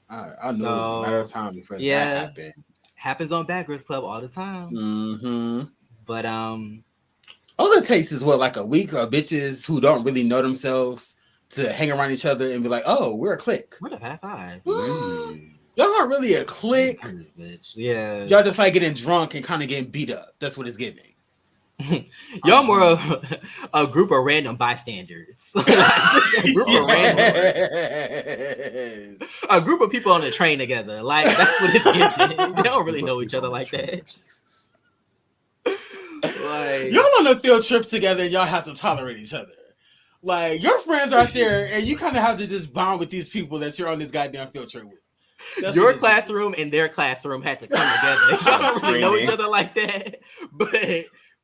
I knew it was a matter of time before that happened. Happens on Bad Boyz Club all the time. But all it takes is like a week of bitches who don't really know themselves to hang around each other and be like, oh, we're a clique. We're the Fab Five. Y'all not really a clique. Bitch. Yeah. Y'all just like getting drunk and kind of getting beat up. That's what it's giving. Y'all more of a group of random bystanders. A group of people on a train together. Like, that's what it's giving. They don't really know each other like that. Like, y'all on a field trip together and y'all have to tolerate each other. Like, your friends are out there and you kind of have to just bond with these people that you're on this goddamn field trip with. That's your classroom and their classroom had to come together. Y'all don't really know each other like that.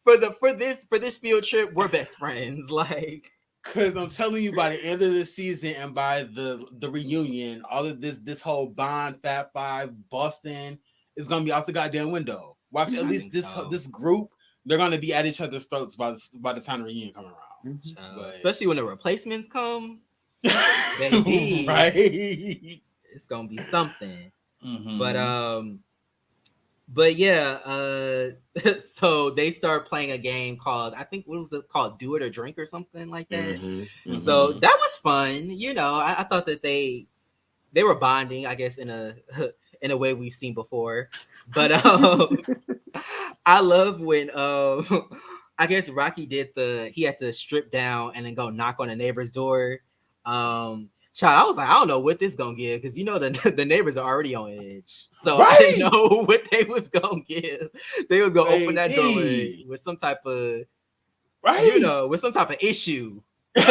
But for this field trip, we're best friends. Like, because I'm telling you, by the end of the season and by the reunion, all of this whole Bond, Fab Five, Boston is gonna be out the goddamn window. Watch at I least think this so. this group. They're gonna be at each other's throats by the time the reunion come around. But- Especially when the replacements come, baby. Right? It's gonna be something. But yeah, so they start playing a game called, I think, what was it called? Do It or Drink or something like that. So that was fun. You know, I thought that they were bonding, I guess, in a in a way we've seen before. But I love when I guess Rocky he had to strip down and then go knock on a neighbor's door. Child, I was like, I don't know what this gonna give, because you know the neighbors are already on edge, so I didn't know what they was gonna give. They was gonna open that door with some type of, you know, with some type of issue, like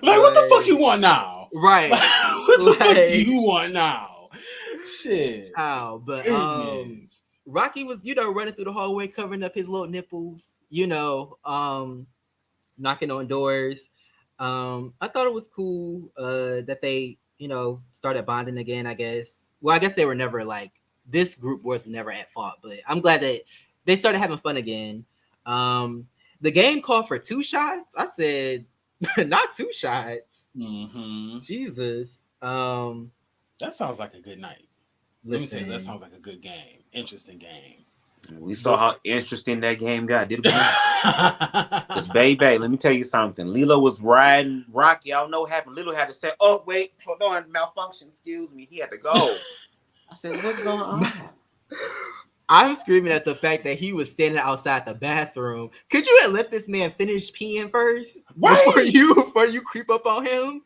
what the fuck you want now? Right? What the fuck do you want now? Shit. Oh, but Rocky was, you know, running through the hallway, covering up his little nipples, you know, knocking on doors. I thought it was cool that they, you know, started bonding again, I guess. Well, I guess they were never like, this group was never at fault, but I'm glad that they started having fun again. The game called for 2 shots. I said, not 2 shots. Jesus. That sounds like a good night. Let me say, that sounds like a good game. Interesting game. We saw how interesting that game got, did we? Because, baby, let me tell you something. Lilo was riding Rocky. I don't know what happened. Lilo had to say, oh, wait, hold on, malfunction, excuse me. He had to go. I said, what's going on? I'm screaming at the fact that he was standing outside the bathroom. Could you have let this man finish peeing first? Before you creep up on him?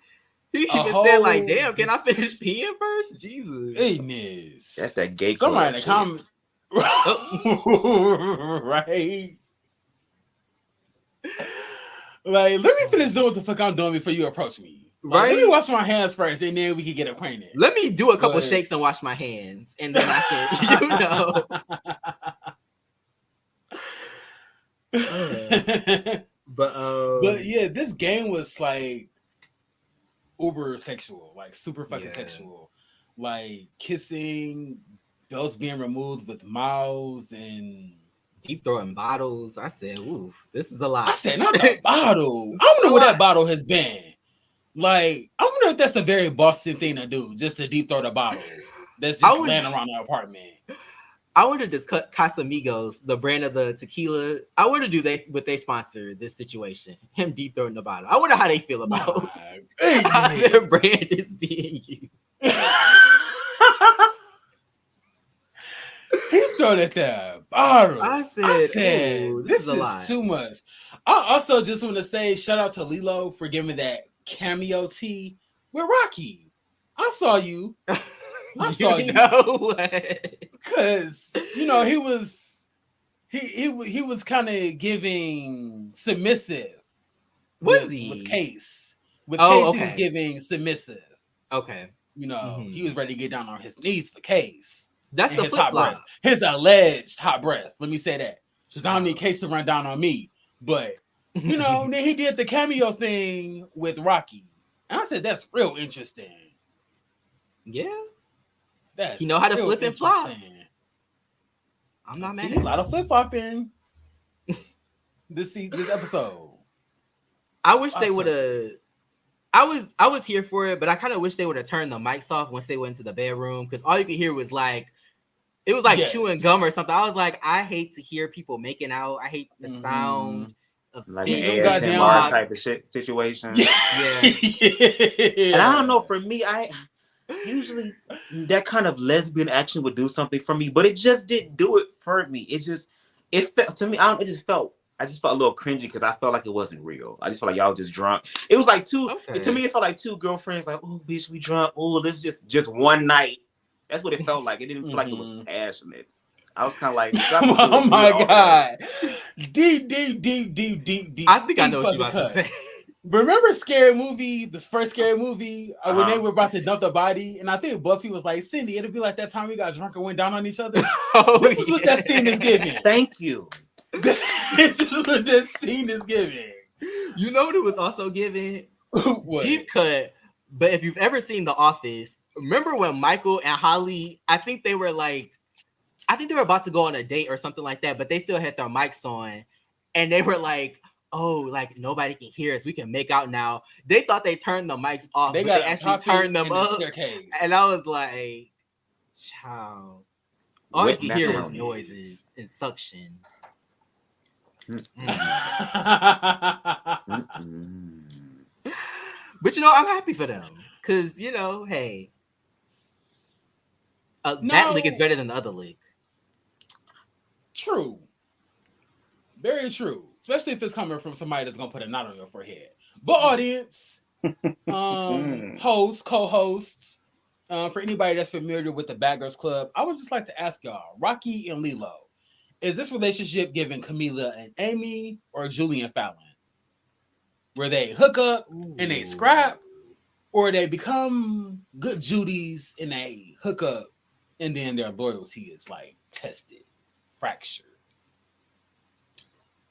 He even said, like, damn, can I finish peeing first? Jesus. Goodness. That's that gay club. Somebody in the comments. Right. Like, let me finish doing what the fuck I'm doing before you approach me. Like, Right. Let me wash my hands first, and then we can get acquainted. Let me do a couple shakes and wash my hands, and then I can, you know. But yeah, this game was like uber sexual, like super fucking sexual, like kissing, belts being removed with mouths and deep throwing bottles. I said, ooh, this is a lot. I said, not the bottle. I don't know what that bottle has been. Like, I wonder if that's a very Boston thing to do, just to deep throw the bottle that's just laying around the apartment. I wonder, does Casamigos, the brand of the tequila, I wonder would they sponsor this situation? Him deep throwing the bottle. I wonder how they feel about how their brand is being used. He threw it at the bottle. I said this is a lot. Too much. I also just want to say shout out to Lilo for giving that cameo tea with Rocky. I saw you. I saw you. Know what? Because you know he was kind of giving submissive. Was he? With Case? With Case, he was giving submissive. Okay. You know, he was ready to get down on his knees for Case. That's the his hot flip-flop. breath. His alleged hot breath. Let me say that. Because I don't need Case to run down on me. But, you know, then he did the cameo thing with Rocky. And I said, that's real interesting. Yeah. That's you know how to flip and flop. I'm not mad at a lot of flip-flopping this episode. I wish they would have. I was here for it, but I kind of wish they would have turned the mics off once they went into the bedroom, because all you could hear was like, it was like chewing gum or something. I was like, I hate to hear people making out. I hate the sound of like speed. an ASMR type of shit situation. Yeah. And I don't know. For me, I usually that kind of lesbian action would do something for me, but it just didn't do it for me. It felt to me. I just felt a little cringy because I felt like it wasn't real. I just felt like y'all just drunk. It was like to me, it felt like two girlfriends like, oh, bitch, we drunk. Oh, this is just one night. That's what it felt like. It didn't feel like it was passionate. I was kind of like, oh my God. Deep. I think I know what you're about to say. Remember Scary Movie, this first Scary Movie, when they were about to dump the body? And I think Buffy was like, Cindy, it'll be like that time we got drunk and went down on each other. This is what that scene is giving. Thank you. This is what this scene is giving. You know what it was also giving? What? Deep cut. But if you've ever seen The Office, remember when Michael and Holly, I think they were about to go on a date or something like that, but they still had their mics on, and they were like, "Oh, like nobody can hear us. We can make out now." They thought they turned the mics off, but they actually turned them up. And I was like, "Child, all you can hear is noises and suction." But I'm happy for them because hey, that lick is better than the other lick. True. Very true. Especially if it's coming from somebody that's gonna put a knot on your forehead. But audience, hosts, co-hosts, for anybody that's familiar with the Bad Boyz Club, I would just like to ask y'all, Rocky and Lilo, is this relationship giving Camila and Amy or Julie and Fallon? Where they hook up and they scrap, or they become good Judies and they hook up and then their loyalty is like tested, fractured.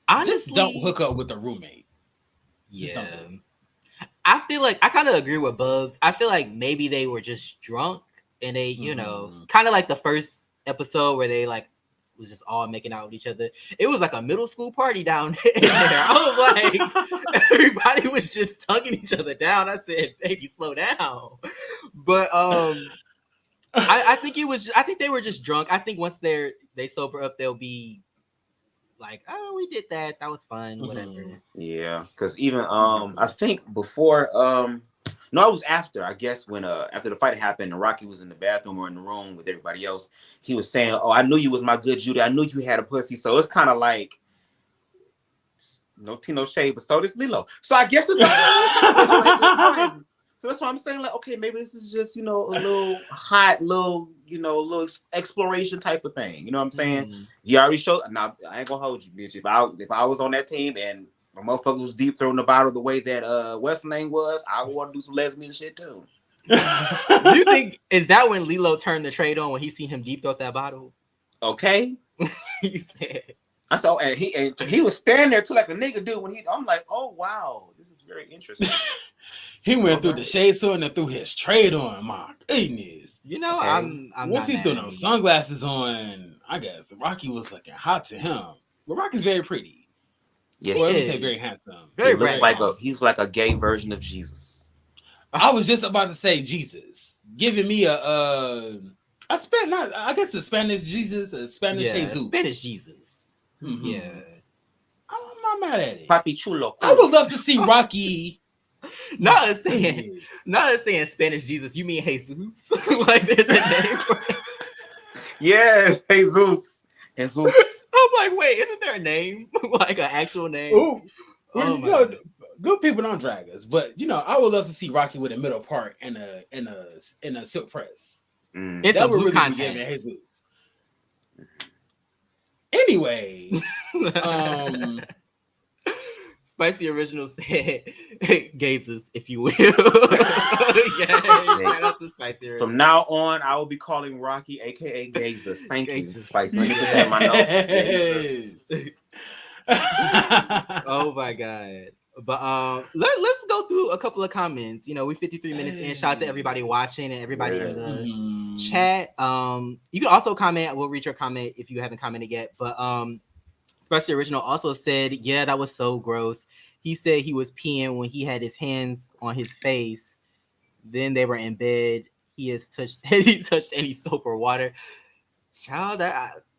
Honestly, just don't hook up with a roommate. Yeah. I feel like I kind of agree with Bubs. I feel like maybe they were just drunk and they, kind of like the first episode where they like was just all making out with each other. It was like a middle school party down there. I was like, everybody was just tugging each other down. I said, baby, slow down. But I think they were just drunk. I think once they sober up, they'll be like, oh, we did that. That was fun. Whatever. Yeah, because even I think before no, it was after, I guess, when after the fight happened and Rocky was in the bathroom or in the room with everybody else, he was saying, "Oh, I knew you was my good Judy. I knew you had a pussy." So it's kind of like no tea, no shade, but so does Lilo. So I guess it's like so that's why I'm saying, like, okay, maybe this is just, a little hot, little exploration type of thing. You know what I'm saying? You already showed. Now I ain't gonna hold you, bitch. If I was on that team and my motherfucker was deep throwing the bottle the way that West's name was, I would want to do some lesbian shit too. Do you think is that when Lilo turned the trade on when he seen him deep throat that bottle? Okay. He said. I saw, and he was standing there too, like a nigga dude. I'm like, oh wow, this is very interesting. He went through the shade store and threw his trade on. My goodness. I'm once he threw those sunglasses on, I guess Rocky was looking hot to him. But Rocky's very pretty. Yes, well, he say very handsome. Very he's like a gay version of Jesus. I was just about to say Jesus, giving me I guess the Spanish Jesus, a Spanish Jesus. Spanish Jesus. Mm-hmm. Yeah. I'm not mad at it. Papi chulo. I would love to see Rocky. Not saying Spanish Jesus. You mean Jesus? Like there's a name for it. Yes, Jesus. I'm like, wait, isn't there a name? Like an actual name? Ooh. Good people don't drag us, but I would love to see Rocky with a middle part and a silk press. It's a blue contact. Jesus. Anyway, Spicy Original said, "Gazes, if you will." From now on, I will be calling Rocky, aka Gazes. Thank you, Spicy. Let me put that in my notes. Oh my god! But let's go through a couple of comments. We're 53 minutes in. Shout out to everybody watching and everybody in the chat. You can also comment. We'll read your comment if you haven't commented yet. But Spicy Original also said, yeah, that was so gross. He said he was peeing when he had his hands on his face. Then they were in bed. He touched any soap or water. Child,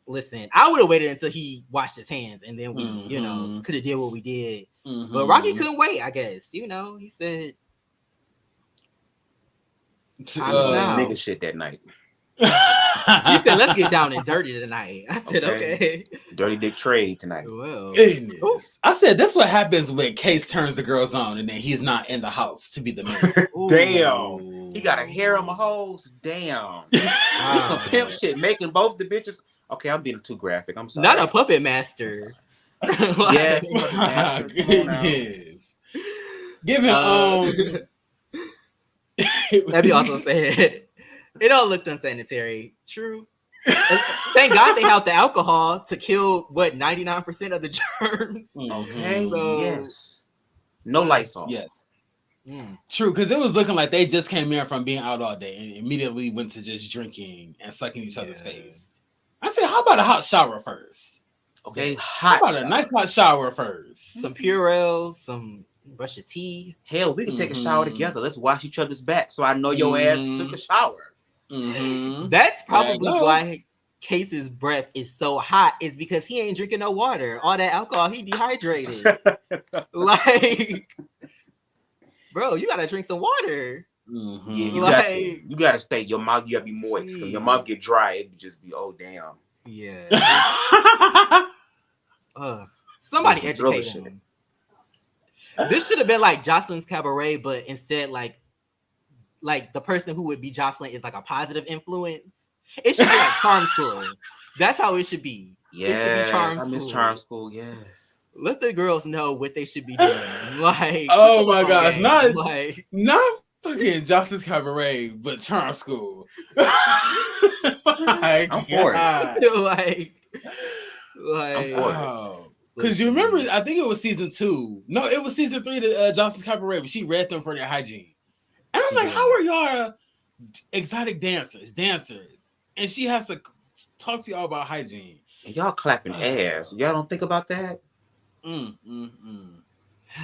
listen, I would have waited until he washed his hands and then we, could have did what we did. Mm-hmm. But Rocky couldn't wait, I guess. He said nigga shit that night. He said, let's get down and dirty tonight. I said, okay. Dirty dick trade tonight. Well, I said, that's what happens when Case turns the girls on and then he's not in the house to be the man. Damn. He got a harem of hoes. Damn. Some pimp shit, making both the bitches. Okay, I'm being too graphic. I'm sorry. Not a puppet master. Yes. Give him Debbie also said it all looked unsanitary. True. Thank God they had the alcohol to kill 99% of the germs. Okay. So, yes. No Lysol. Yes. True, because it was looking like they just came in from being out all day and immediately went to just drinking and sucking each other's face. I said, how about a hot shower first? Okay, how about a nice hot shower first? Some Purell, some brush your teeth. Hell, we can take a shower together. Let's wash each other's back so I know your ass took a shower. That's probably why Case's breath is so hot, is because he ain't drinking no water. All that alcohol, he dehydrated. Like, bro, you gotta drink some water. Yeah, you gotta stay. Your mouth, you gotta be moist. When your mouth get dry, it just be, oh damn. Yeah. Somebody educate him. This should have been like Jocelyn's Cabaret, but instead, like the person who would be Jocelyn is like a positive influence. It should be like Charm School. That's how it should be. Yeah, it should be Charm School. I miss Charm School. Yes. Let the girls know what they should be doing. Like, oh my gosh, not fucking Jocelyn's Cabaret, but Charm School. I'm for it. Because you remember, I think it was season 2. No, it was season 3 to Jocelyn's Cabaret, but she read them for their hygiene. And I'm like, how are y'all exotic dancers? And she has to talk to y'all about hygiene. And y'all clapping ass. Y'all don't think about that?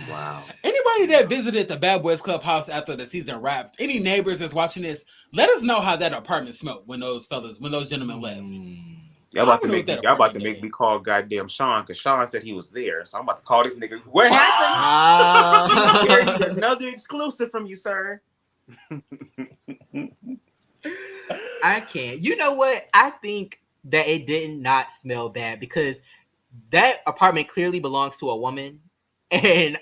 Wow. Anybody that visited the Bad Boyz Club house after the season wrapped, any neighbors that's watching this, let us know how that apartment smelled when those gentlemen left. Y'all about to make me call goddamn Sean, because Sean said he was there. So I'm about to call this nigga. What happened? Another exclusive from you, sir. I can't. You know what? I think that it did not smell bad because that apartment clearly belongs to a woman, and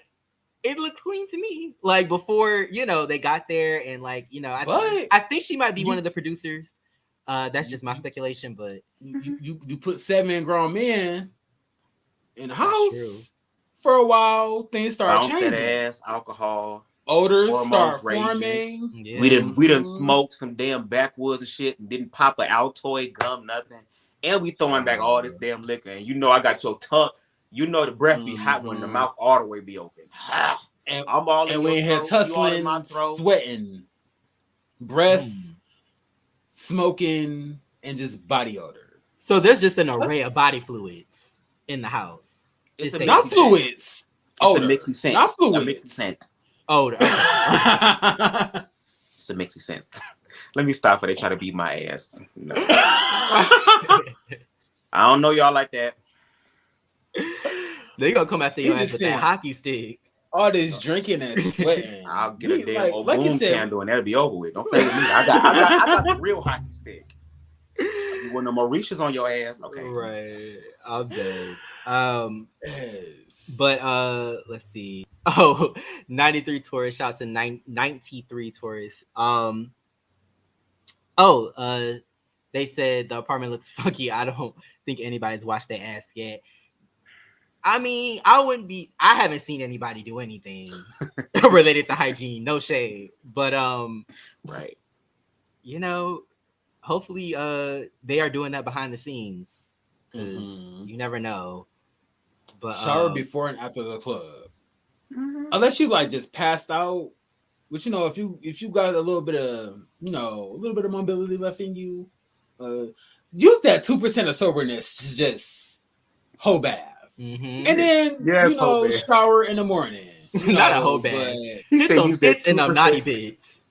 it looked clean to me. Like before, they got there, and I think she might be one of the producers. That's just my speculation, but you put 7 grown men in the house for a while, things start changing. Ass, alcohol, odors start forming. Yeah. We didn't smoke some damn backwoods and shit, and didn't pop an Altoid gum, nothing. And we throwing back all this damn liquor, and I got your tongue. The breath be hot when the mouth all the way be open. And I'm all in. And we had tussling, sweating, breath. Smoking and just body odor. So there's just an array of body fluids in the house. It's not fluids. It's a mixy scent. Not fluids. A mixy scent. Odor. It's a mixy scent. Let me stop before they try to beat my ass. No. I don't know y'all like that. They gonna come after your ass with that hockey stick. All this drinking and sweating. I'll get a damn boom candle and that'll be over with. Don't play with me. I got the real hockey stick. You want no Mauritius on your ass? Okay. Right. I'm dead. But let's see. Oh, 93 tourists. Shout out to 93 tourists. They said the apartment looks funky. I don't think anybody's washed their ass yet. I mean, I haven't seen anybody do anything related to hygiene. No shade. But right. Hopefully they are doing that behind the scenes. Because you never know. But shower before and after the club. Unless you just passed out. Which if you got a little bit of mobility left in you, use that 2% of soberness to just whole bath. And then shower in the morning. Not a whole bath. Hit those bits and them naughty bits.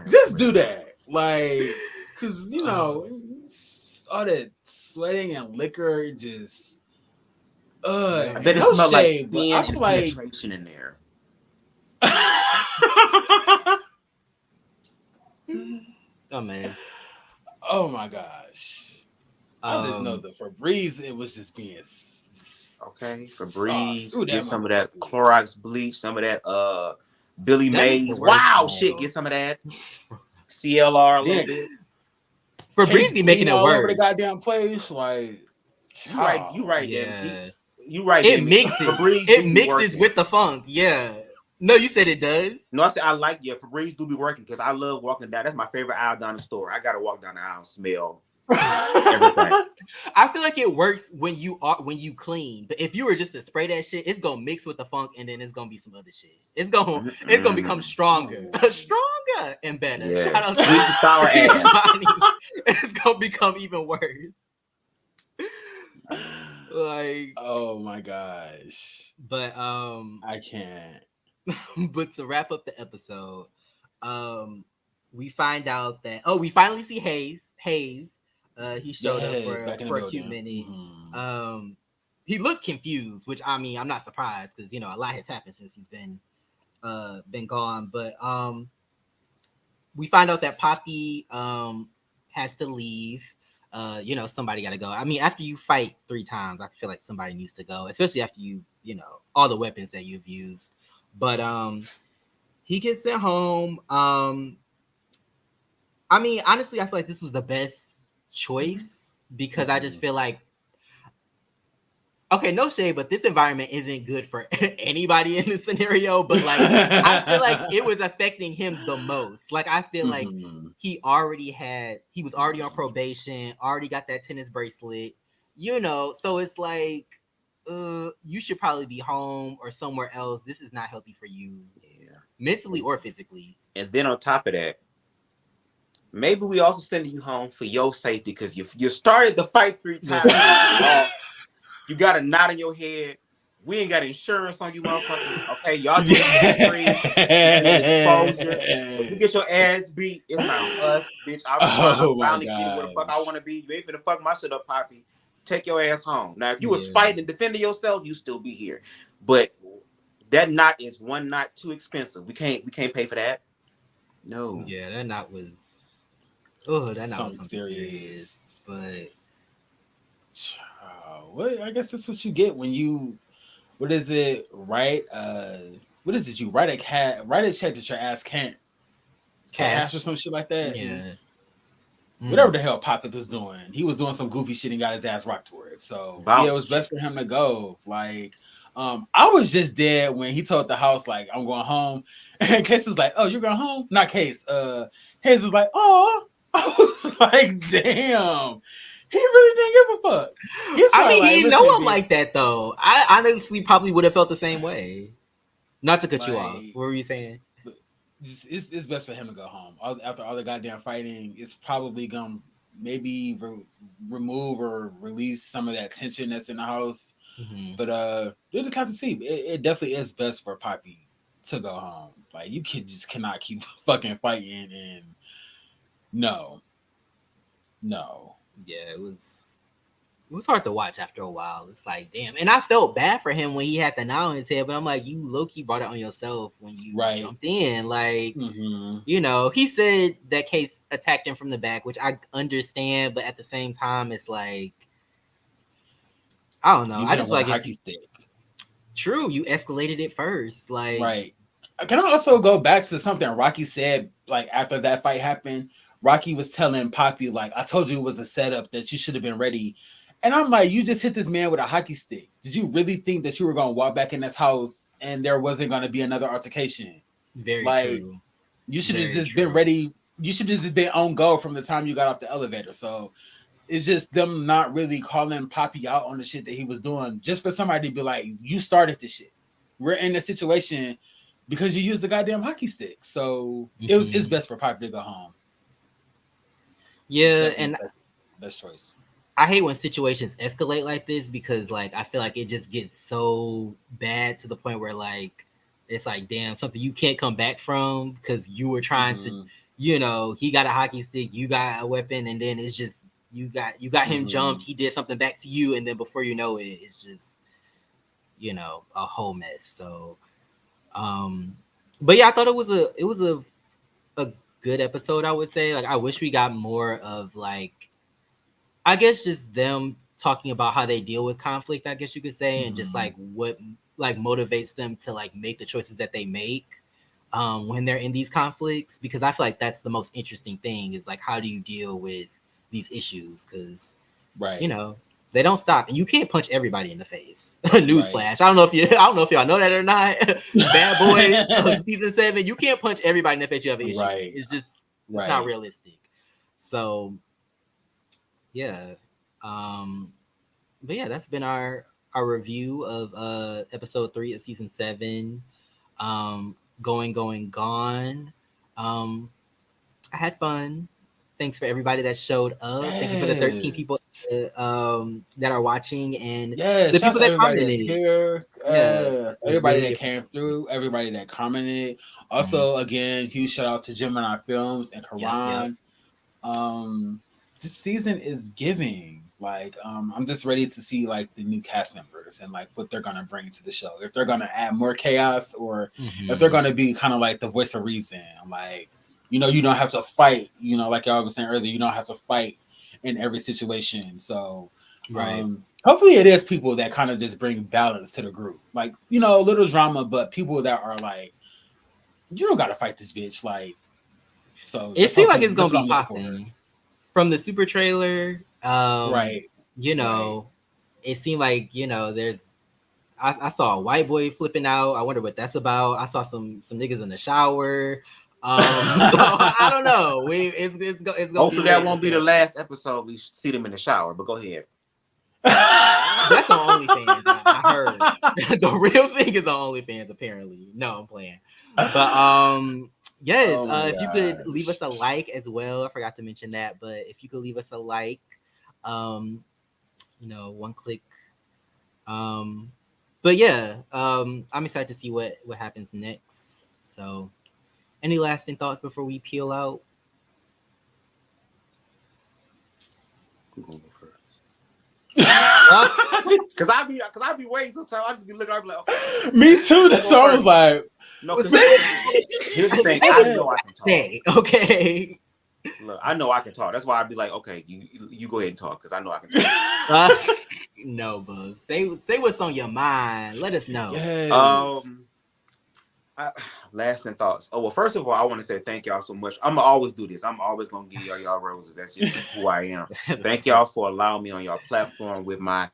Just do that, because all that sweating and liquor just. I bet it smells like sin and penetration in there. Oh man! Oh my gosh! I just know the Febreze. It was just being okay. Febreze. Get some of that Clorox bleach. Some of that Billy Mays. Wow, shit. Get some of that CLR a little bit. Febreze be making it worse. Over the goddamn place, you right. Yeah. You right. It mixes. It mixes with the funk. Yeah. No, you said it does. No, I said I like Febreze do be working because I love walking down. That's my favorite aisle down the store. I gotta walk down the aisle and smell Everything. I feel like it works when you clean, but if you were just to spray that shit, it's gonna mix with the funk, and then it's gonna be some other shit. It's gonna become stronger, stronger and better. Yeah. Shout out Sweet and sour ass. It's gonna become even worse. Like, oh my gosh, but I can't. But to wrap up the episode, we find out that we finally see Hayes. He showed up for a cute minute. Mm-hmm. He looked confused, which I mean, I'm not surprised because a lot has happened since he's been gone. But we find out that Poppy has to leave. Somebody got to go. I mean, after you fight 3 times, I feel like somebody needs to go, especially after you all the weapons that you've used. But he gets sent home. I mean, honestly, I feel like this was the best choice because I just feel like, okay, no shade, but this environment isn't good for anybody in this scenario. But like, I feel like it was affecting him the most. Like, I feel like he was already on probation, already got that tennis bracelet, so it's like, you should probably be home or somewhere else. This is not healthy for you, mentally or physically. And then on top of that, maybe we also sending you home for your safety because you started the fight 3 times. You got a knot in your head. We ain't got insurance on you, motherfuckers. Okay, y'all just free. Exposure. So if you get your ass beat, it's not on us, bitch. I'm finally getting where the fuck I want to be. You ain't finna fuck my shit up, Poppy. Take your ass home. Now, if you was fighting and defending yourself, you still be here. But that knot is 1 knot too expensive. We can't pay for that. No. Yeah, that knot was. Oh, that knot was something serious. But well, I guess that's what you get when you. What is it? Right? What is it? You write a check that your ass can't cash or some shit like that. Yeah. Whatever the hell Poppy was doing, he was doing some goofy shit and got his ass rocked for it. So it was best for him to go. Like, I was just dead when he told the house like I'm going home, and Case was like, "Oh, you're going home?" Not Case. Hayes was like, "Oh," I was like, "Damn." He really didn't give a fuck. I mean, he didn't know him like that though. I honestly probably would have felt the same way. Not to cut you off. What were you saying? It's best for him to go home. After all the goddamn fighting, it's probably gonna maybe remove or release some of that tension that's in the house. Mm-hmm. But you'll just have to see. It definitely is best for Poppy to go home. Like, you cannot keep fucking fighting and no. Yeah, it was hard to watch after a while. It's like, damn. And I felt bad for him when he had the knot on his head, but I'm like, you low-key brought it on yourself when you jumped in. Like, he said that Case attacked him from the back, which I understand, but at the same time, it's like, I don't know. I just like hockey stick. True, you escalated it first. Like, right. Can I also go back to something Rocky said, like, after that fight happened? Rocky was telling Poppy, like, I told you it was a setup, that you should have been ready. And I'm like, you just hit this man with a hockey stick. Did you really think that you were going to walk back in this house and there wasn't going to be another altercation? Very true. You should have just been ready. You should have just been on go from the time you got off the elevator. So it's just them not really calling Poppy out on the shit that he was doing, just for somebody to be like, you started this shit. We're in this situation because you used a goddamn hockey stick. So it's best for Poppy to go home. Yeah, and best choice. I hate when situations escalate like this because, like, I feel like it just gets so bad to the point where, like, it's like, damn, something you can't come back from because you were trying to, he got a hockey stick, you got a weapon, and then it's just you got him jumped, he did something back to you, and then before you know it, it's just, a whole mess. So, but yeah, I thought it was a good episode, I would say. Like, I wish we got more of, like, I guess just them talking about how they deal with conflict, I guess you could say, and just like what like motivates them to like make the choices that they make when they're in these conflicts, because I feel like that's the most interesting thing is like, how do you deal with these issues? Because they don't stop, and you can't punch everybody in the face. Newsflash. I don't know if y'all know that or not. Bad Boyz season 7. You can't punch everybody in the face. You have an issue. It's just it's not realistic. So Yeah. But yeah, that's been our review of episode 3 of season 7. Going gone. Um, I had fun. Thanks for everybody that showed up. Thank you for the 13 people Yes. that are watching and Yeah, the shouts people to that everybody that's commented. here. Yeah, we Everybody really that came through, everybody that commented. Also, again, huge shout out to Gemini Filmz and Yep. Karan. This season is giving. Like, I'm just ready to see like the new cast members and like what they're gonna bring to the show. If they're gonna add more chaos or if they're gonna be kind of like the voice of reason. Like, you don't have to fight. Like I was saying earlier, you don't have to fight in every situation. So, Right. hopefully, it is people that kind of just bring balance to the group. Like, a little drama, but people that are like, you don't gotta fight this bitch. Like, so It that's seemed like hopefully it's that's gonna what be I'm looking for. popping from the super trailer. Right. You know, it seemed like there's. I saw a white boy flipping out. I wonder what that's about. I saw some niggas in the shower. So I don't know. It's gonna Hopefully be that lit. won't be the last episode we see them in the shower. But go ahead. That's on OnlyFans. I heard the real thing is on OnlyFans. Apparently, no, I'm playing. But yes. If you could leave us a like as well. I forgot to mention that, but if you could leave us a like, one click. But yeah, I'm excited to see what happens next. So, any lasting thoughts before we peel out? Who's gonna go first? Because I be waiting sometimes. I just be looking. I be like, okay. Me too. That's why I was like, no. Here's the thing. I know I can talk. Okay. Look, I know I can talk. That's why I'd be like, okay, you go ahead and talk because I know I can talk. No, bub. Say what's on your mind. Let us know. Yes. Lasting thoughts. Oh well, first of all, I want to say thank y'all so much. I'm gonna always do this. I'm always gonna give y'all roses. That's just who I am. Thank y'all for allowing me on y'all platform with my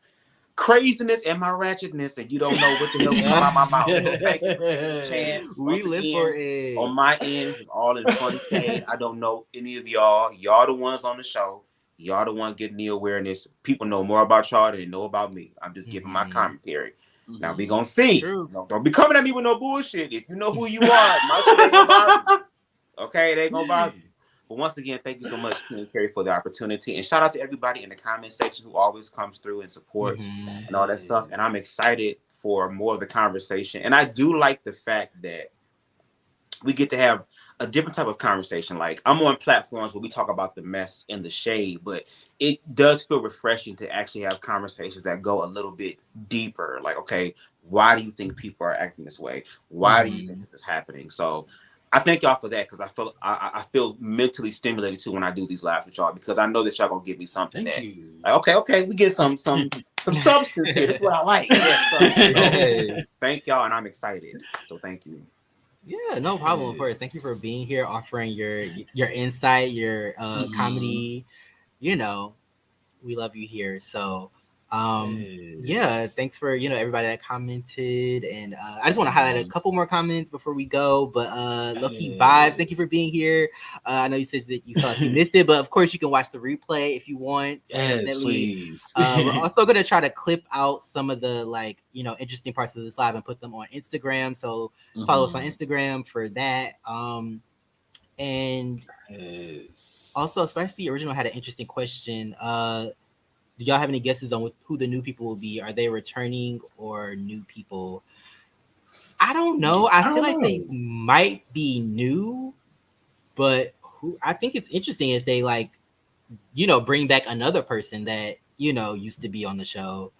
craziness and my ratchetness, and you don't know what the hell come out my mouth. So thank you for the chance. We live for it. On my end, this is all in fun shade. I don't know any of y'all. Y'all the ones on the show. Y'all the ones getting the awareness. People know more about y'all than they know about me. I'm just giving my commentary. Now we gonna see. Don't be coming at me with no bullshit. If you know who you are, my shit ain't gonna bother you. Okay, it ain't gonna bother you. But once again, thank you so much, King Carrie, for the opportunity. And shout out to everybody in the comment section who always comes through and supports and all that stuff. And I'm excited for more of the conversation. And I do like the fact that we get to have a different type of conversation. Like, I'm on platforms where we talk about the mess and the shade, but it does feel refreshing to actually have conversations that go a little bit deeper. Like, okay, why do you think people are acting this way? Why do you think this is happening? So I thank y'all for that, because I feel mentally stimulated too when I do these lives with y'all, because I know that y'all gonna give me something like, okay, we get some substance here. That's what I like. So, thank y'all, and I'm excited. So thank you. Yeah, no problem. Of course, thank you for being here, offering your insight, your comedy. We love you here. So, yeah, thanks for everybody that commented, and I just want to highlight a couple more comments before we go. But Low-Key Vibes, thank you for being here. I know you said that you felt like you missed it, but of course you can watch the replay if you want. Yes, please. We're also gonna try to clip out some of the interesting parts of this live and put them on Instagram. So follow us on Instagram for that. And also, Spicy Original had an interesting question. Do y'all have any guesses on who the new people will be? Are they returning or new people? I don't know. I feel like they might be new, but I think it's interesting if they bring back another person that used to be on the show.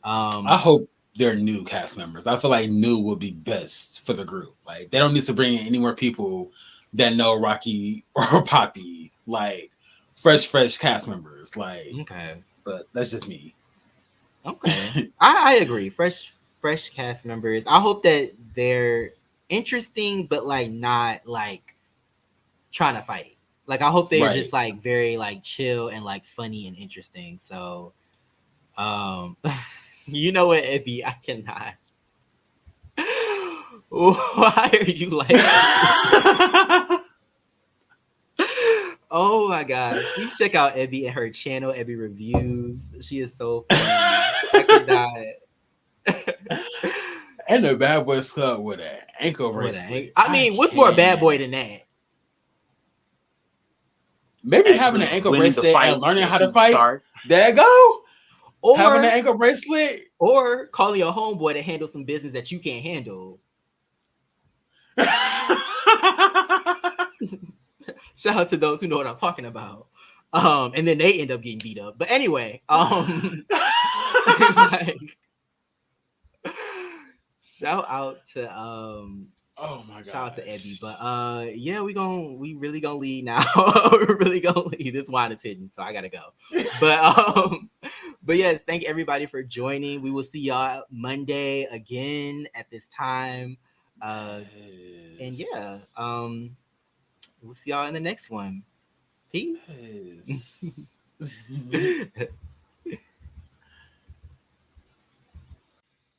I hope they're new cast members. I feel like new will be best for the group. Like, they don't need to bring in any more people that know Rocky or Poppy. Like, fresh cast members. Like, okay, but that's just me. Okay, I agree. Fresh cast members. I hope that they're interesting, but not trying to fight. I hope they're just very chill and funny and interesting. So, you know what, Ebby? I cannot. Why are you like? Oh my god. Please check out Ebby and her channel, Ebby Reviews. She is so funny. I could die. And the Bad Boys Club with an ankle bracelet. I mean, what's more bad boy than that? Maybe having an ankle bracelet and learning how to fight. Start. There you go. Or having an ankle bracelet. Or calling your homeboy to handle some business that you can't handle. Shout out to those who know what I'm talking about. And then they end up getting beat up. But anyway, like, shout out to oh my god. Shout out to Ebby. But yeah, we really gonna leave now. We're really gonna leave. This wine is hidden, so I gotta go. But yeah, thank everybody for joining. We will see y'all Monday again at this time. And yeah, we'll see y'all in the next one. Peace.